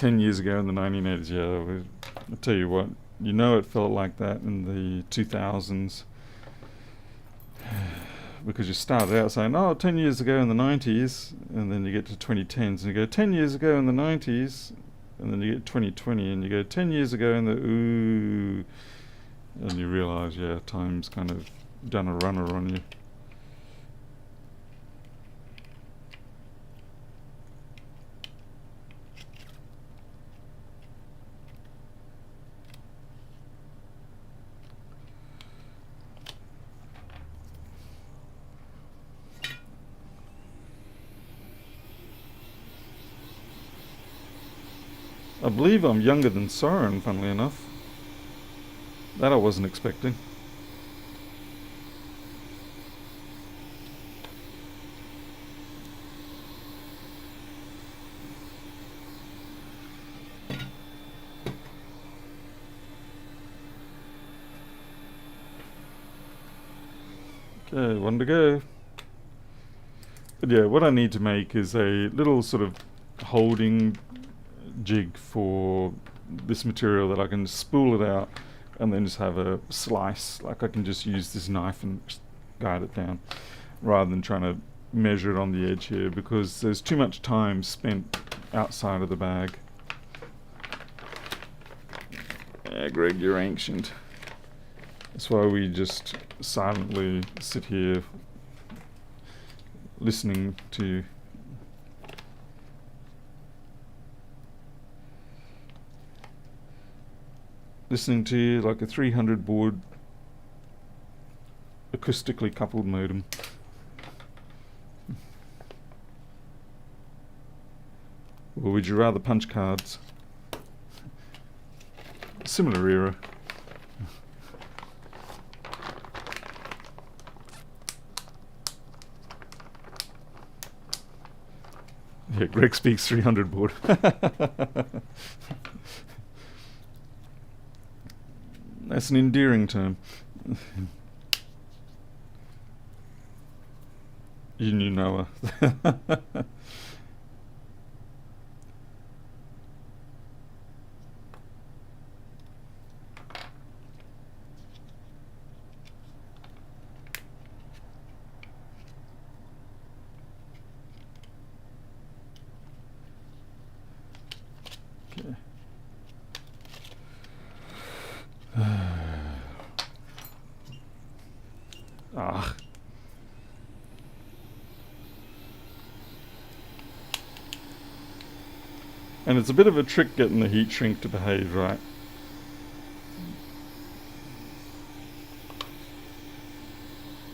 Years ago in the 1980s, yeah, I'll tell you what, you know, it felt like that in the 2000s, because you started out saying, oh, 10 years ago in the 90s, and then you get to 2010s, and you go 10 years ago in the 90s, and then you get 2020, and you go 10 years ago in the ooh, and you realise, yeah, time's kind of done a runner on you. I believe I'm younger than Soren, funnily enough. That I wasn't expecting. Okay, one to go. But yeah, what I need to make is a little sort of holding jig for this material that I can spool it out and then just have a slice. Like I can just use this knife and guide it down rather than trying to measure it on the edge here, because there's too much time spent outside of the bag. Yeah, Greg, you're ancient. That's why we just silently sit here listening to you like a 300 baud acoustically coupled modem. Or would you rather punch cards? Similar era. Yeah, Greg speaks 300 baud. That's an endearing term. You knew Noah. And it's a bit of a trick getting the heat shrink to behave right.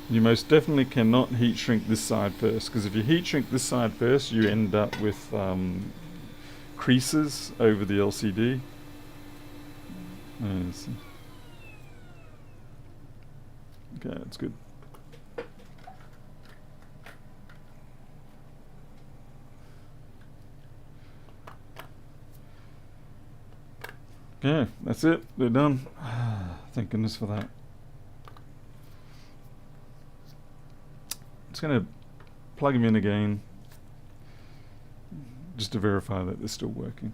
You most definitely cannot heat shrink this side first, because if you heat shrink this side first, you end up with creases over the LCD. Okay, that's good. Okay, that's it. They're done. Thank goodness for that. Just going to plug them in again, just to verify that they're still working.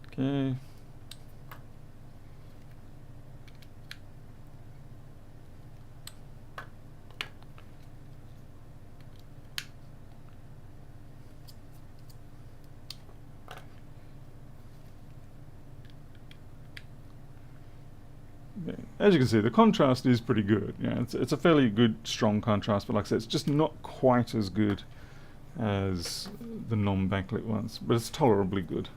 Okay. As you can see, the contrast is pretty good. Yeah, it's a fairly good, strong contrast, but like I said, it's just not quite as good as the non-backlit ones, but it's tolerably good.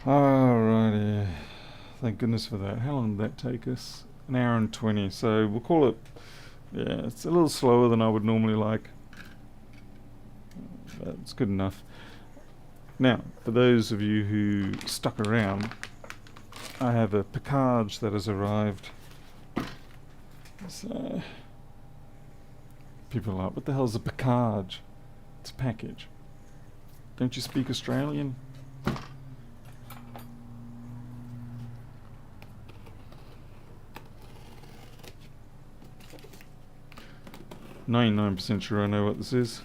Alrighty, thank goodness for that. How long did that take us? An hour and 20. So we'll call it, yeah, it's a little slower than I would normally like. That's good enough. Now, for those of you who stuck around, I have a package that has arrived. So, people are like, what the hell is a package? It's a package. Don't you speak Australian? 99% sure I know what this is.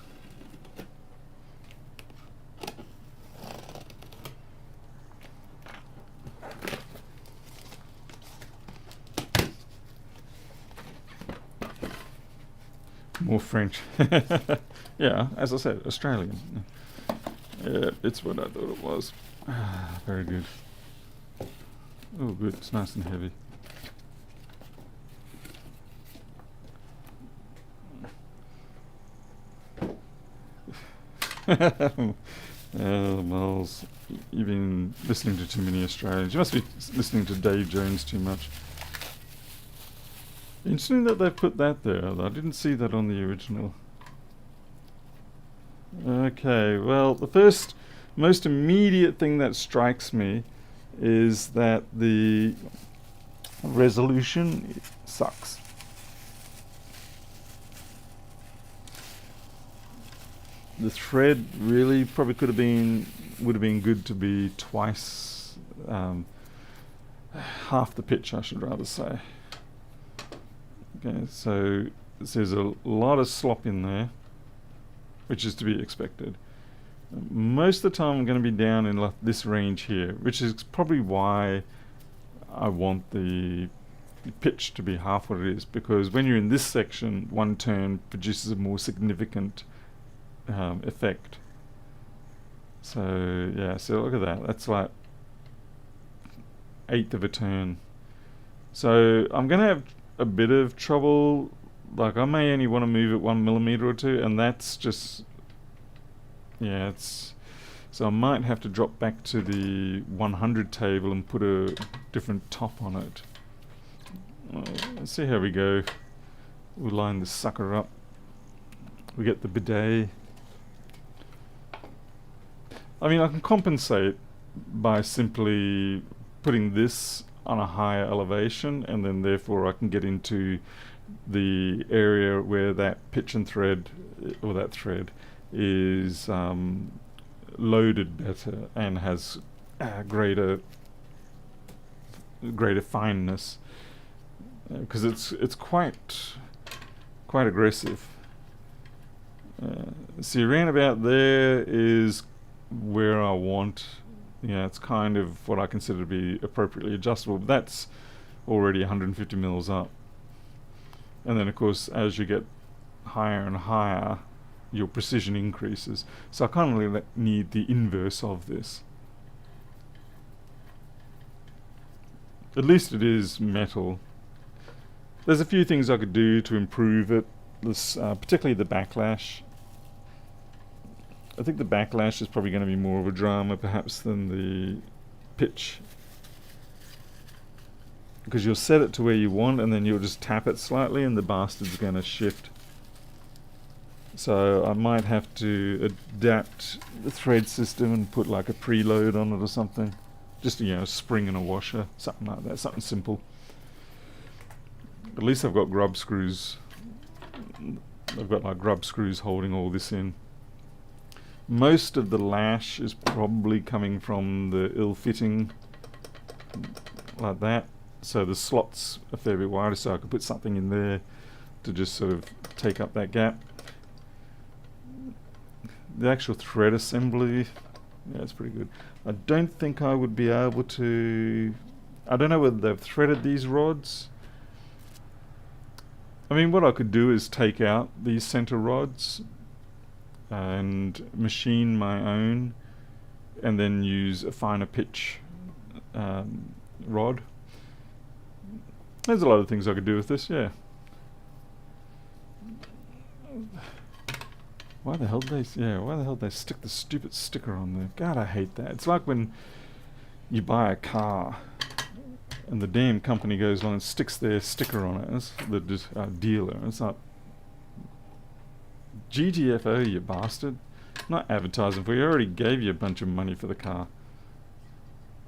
More French. Yeah, as I said, Australian. Yeah, it's what I thought it was. Very good. Oh, good. It's nice and heavy. Miles, you've been listening to too many Australians. You must be listening to Dave Jones too much. Interesting that they put that there. I didn't see that on the original. Okay, well, the first, most immediate thing that strikes me is that the resolution sucks. The thread really probably would have been good to be twice, half the pitch, I should rather say. Okay, so there's a lot of slop in there, which is to be expected. Most of the time I'm going to be down in this range here, which is probably why I want the pitch to be half what it is, because when you're in this section, one turn produces a more significant effect. So yeah, so look at that. That's like 1/8 of a turn. So I'm going to have a bit of trouble. Like I may only want to move it 1 millimeter or 2, and that's just, yeah, it's, so I might have to drop back to the 100 table and put a different top on it. Let's see how we go. We'll line this sucker up. We get the bidet. I mean, I can compensate by simply putting this on a higher elevation, and then therefore I can get into the area where that pitch and thread, or that thread, is loaded better and has greater fineness, because it's quite aggressive. See, around about there is where I want. Yeah, it's kind of what I consider to be appropriately adjustable, but that's already 150 mils up. And then of course, as you get higher and higher, your precision increases. So I kind of really need the inverse of this. At least it is metal. There's a few things I could do to improve it, this, particularly the backlash. I think the backlash is probably going to be more of a drama perhaps than the pitch, because you'll set it to where you want and then you'll just tap it slightly and the bastard's going to shift. So I might have to adapt the thread system and put like a preload on it or something. Just, you know, a spring and a washer, something like that, something simple. At least I've got grub screws. I've got like grub screws holding all this in. Most of the lash is probably coming from the ill-fitting, like that. So the slot's a fair bit wider, so I could put something in there to just sort of take up that gap. The actual thread assembly, yeah, it's pretty good. I don't think I would be able to, I don't know whether they've threaded these rods. I mean, what I could do is take out these center rods and machine my own, and then use a finer pitch rod. There's a lot of things I could do with this, yeah. Why the hell did they stick the stupid sticker on there? God, I hate that. It's like when you buy a car and the damn company goes along and sticks their sticker on it. It's the dealer. It's like, GTFO, you bastard. Not advertising for you. I already gave you a bunch of money for the car.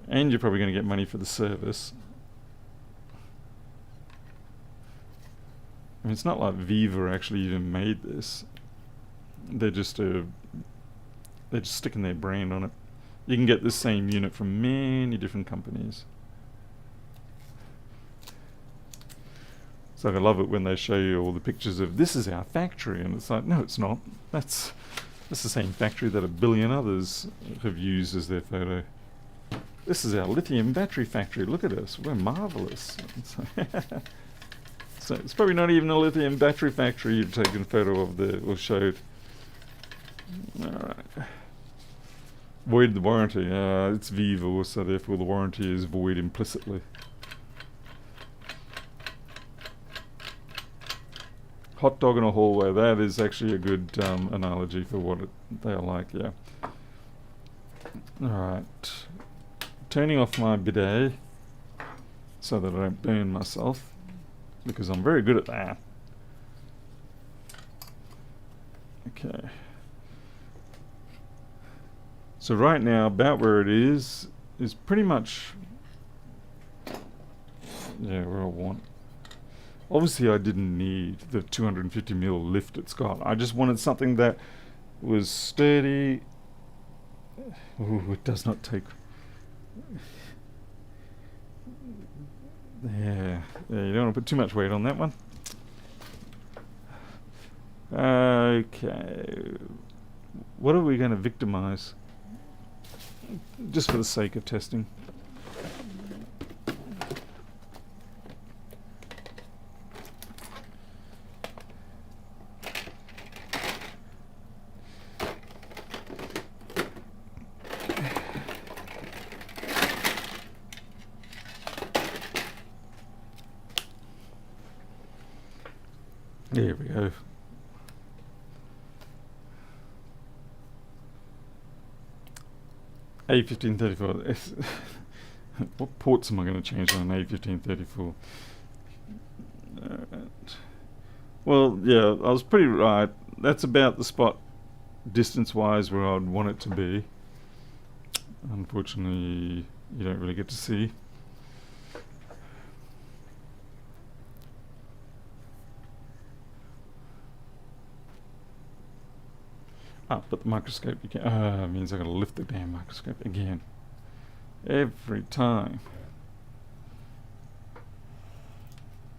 And you're probably going to get money for the service. I mean, it's not like Viva actually even made this. They're just sticking their brand on it. You can get the same unit from many different companies. It's like I love it when they show you all the pictures of this is our factory, and it's like, no, it's not. That's the same factory that a billion others have used as their photo. This is our lithium battery factory. Look at us, we're marvelous. So it's probably not even a lithium battery factory you've taken a photo of or showed. All right. Void the warranty. It's Viva, so therefore the warranty is void implicitly. Hot dog in a hallway. That is actually a good analogy for what they are like. Yeah. All right. Turning off my bidet so that I don't burn myself, because I'm very good at that. Okay. So right now, about where it is pretty much, yeah, where I want. Obviously, I didn't need the 250mm lift it's got. I just wanted something that was sturdy. Ooh, it does not take. Yeah, you don't want to put too much weight on that one. Okay. What are we going to victimize? Just for the sake of testing. There we go. A1534. What ports am I going to change on an A1534? Well, yeah, I was pretty right. That's about the spot distance-wise where I'd want it to be. Unfortunately, you don't really get to see. But the microscope, you can. Means I gotta lift the damn microscope again. Every time.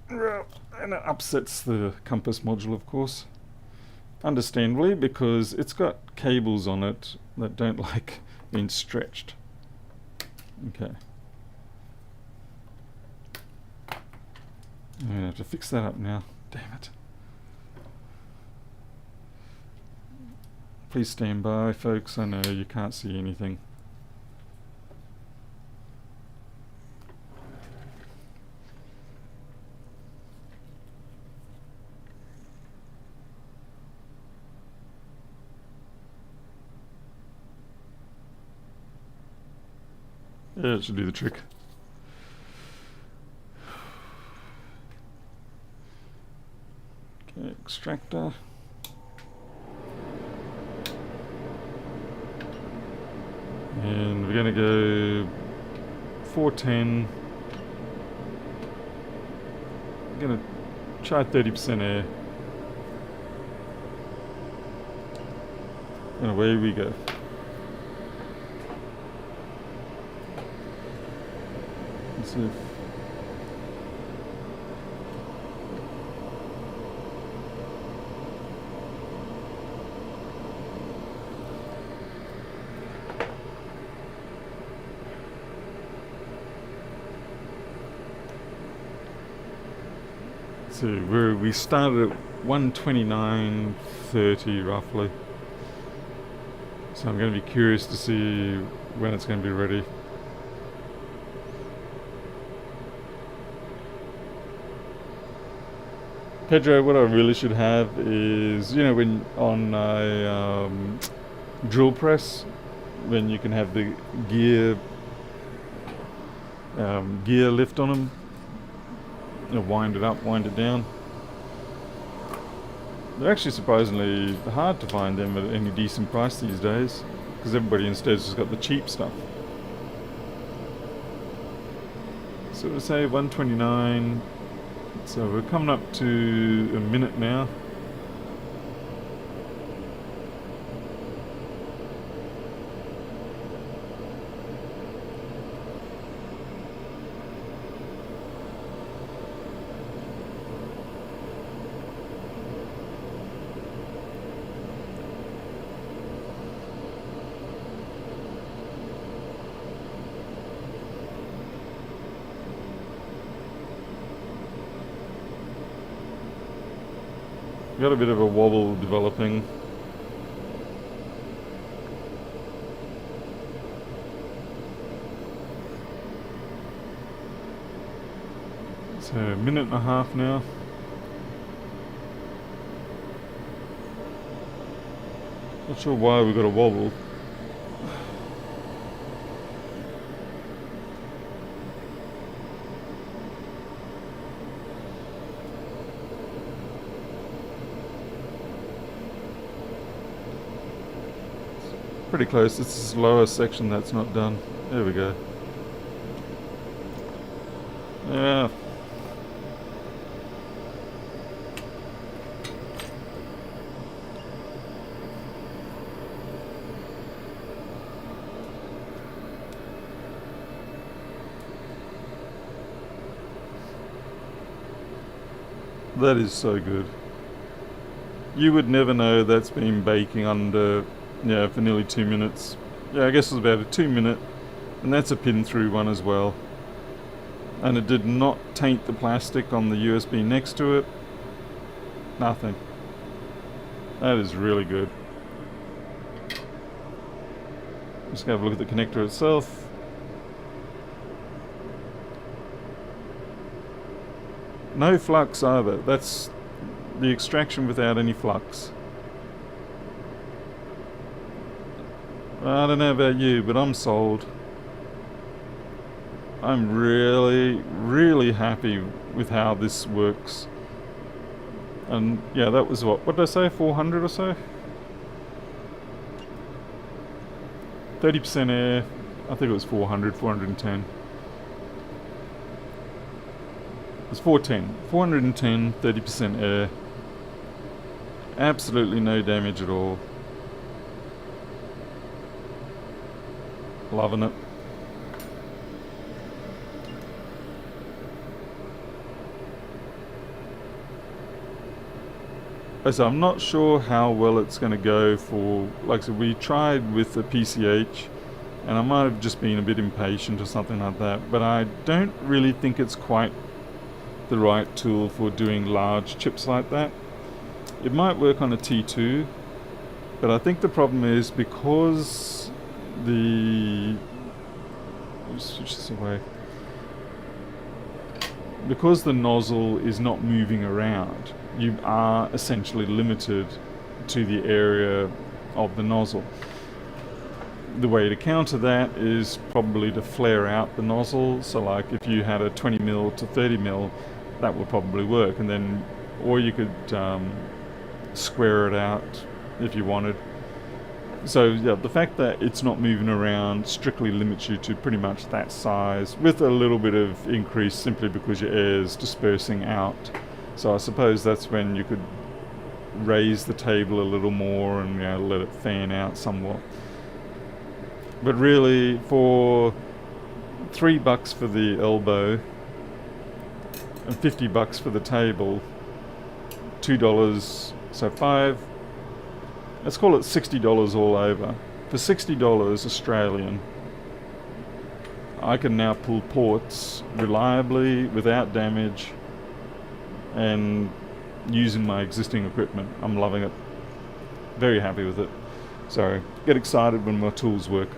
And it upsets the compass module, of course. Understandably, because it's got cables on it that don't like being stretched. Okay. I'm gonna have to fix that up now. Damn it. Please stand by, folks. I know you can't see anything. Yeah, it should do the trick. Okay, extractor. And we're going to go 410. I'm going to try 30% air. And away we go. Let's see if so we started at 129.30 roughly. So I'm going to be curious to see when it's going to be ready. Pedro, what I really should have is, you know, when on a drill press, when you can have the gear gear lift on them. You wind it up, wind it down. They're actually surprisingly hard to find them at any decent price these days, because everybody instead has got the cheap stuff. So we'll say 129. So we're coming up to a minute now. Got a bit of a wobble developing. So a minute and a half now. Not sure why we got a wobble. Pretty close. It's this lower section that's not done. There we go. Yeah. That is so good. You would never know that's been baking under, yeah, for nearly 2 minutes. Yeah, I guess it was about a 2 minute, and that's a pin through one as well. And it did not taint the plastic on the USB next to it. Nothing. That is really good. Just gonna have a look at the connector itself. No flux either. That's the extraction without any flux. I don't know about you, but I'm sold. I'm really happy with how this works. And yeah, that was what did I say, 400 or so? 30% air. I think it was 400, 410. It was 410, 30% air. Absolutely no damage at all. Loving it. So I'm not sure how well it's going to go for, like I said, we tried with the PCH, and I might have just been a bit impatient or something like that, but I don't really think it's quite the right tool for doing large chips like that. It might work on a T2, but I think the problem is because switch this away. Because the nozzle is not moving around, you are essentially limited to the area of the nozzle. The way to counter that is probably to flare out the nozzle. So like if you had a 20mm to 30mm, that would probably work. And then, or you could square it out if you wanted. So yeah, the fact that it's not moving around strictly limits you to pretty much that size, with a little bit of increase simply because your air is dispersing out. So I suppose that's when you could raise the table a little more and, you know, let it fan out somewhat. But really, for $3 for the elbow and $50 for the table, $2, so $5. Let's call it $60 all over. For $60 Australian, I can now pull ports reliably without damage and using my existing equipment. I'm loving it. Very happy with it. So get excited when my tools work.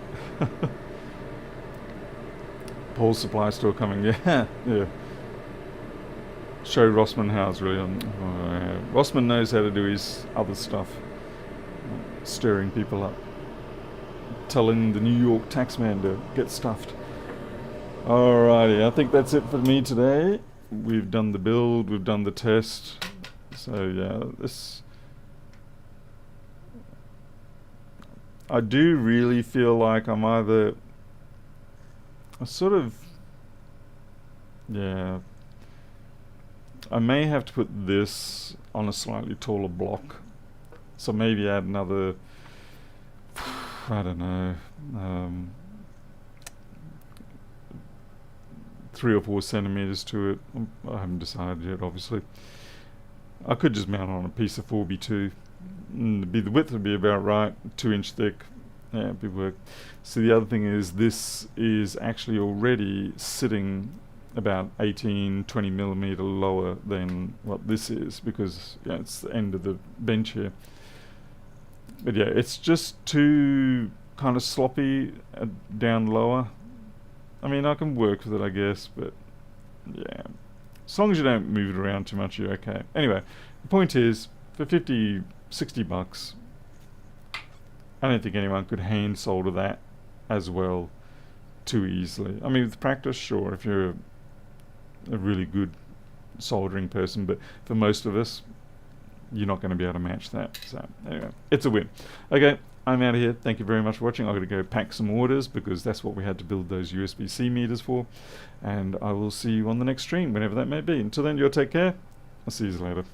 Paul's supply store coming. Yeah. Show Rossman how it's really on. Rossman knows how to do his other stuff. Stirring people up. Telling the New York taxman to get stuffed. Alrighty, I think that's it for me today. We've done the build, we've done the test. So yeah, I do really feel like I'm either I sort of, yeah, I may have to put this on a slightly taller block. So maybe add another, I don't know, 3 or 4 centimeters to it. I haven't decided yet, obviously. I could just mount it on a piece of 4x2. The width would be about right, 2-inch thick. Yeah, it'd be work. So the other thing is, this is actually already sitting about 18-20 millimeter lower than what this is, because yeah, it's the end of the bench here. But yeah, it's just too kind of sloppy down lower. I mean, I can work with it, I guess, but yeah, as long as you don't move it around too much, you're okay. Anyway, the point is, for 50, 60 bucks, I don't think anyone could hand solder that as well too easily. I mean, with practice, sure, if you're a really good soldering person, but for most of us, you're not going to be able to match that. So anyway, it's a win. Okay, I'm out of here. Thank you very much for watching. I'm going to go pack some orders because that's what we had to build those USB-C meters for. And I will see you on the next stream, whenever that may be. Until then, you'll take care. I'll see you later.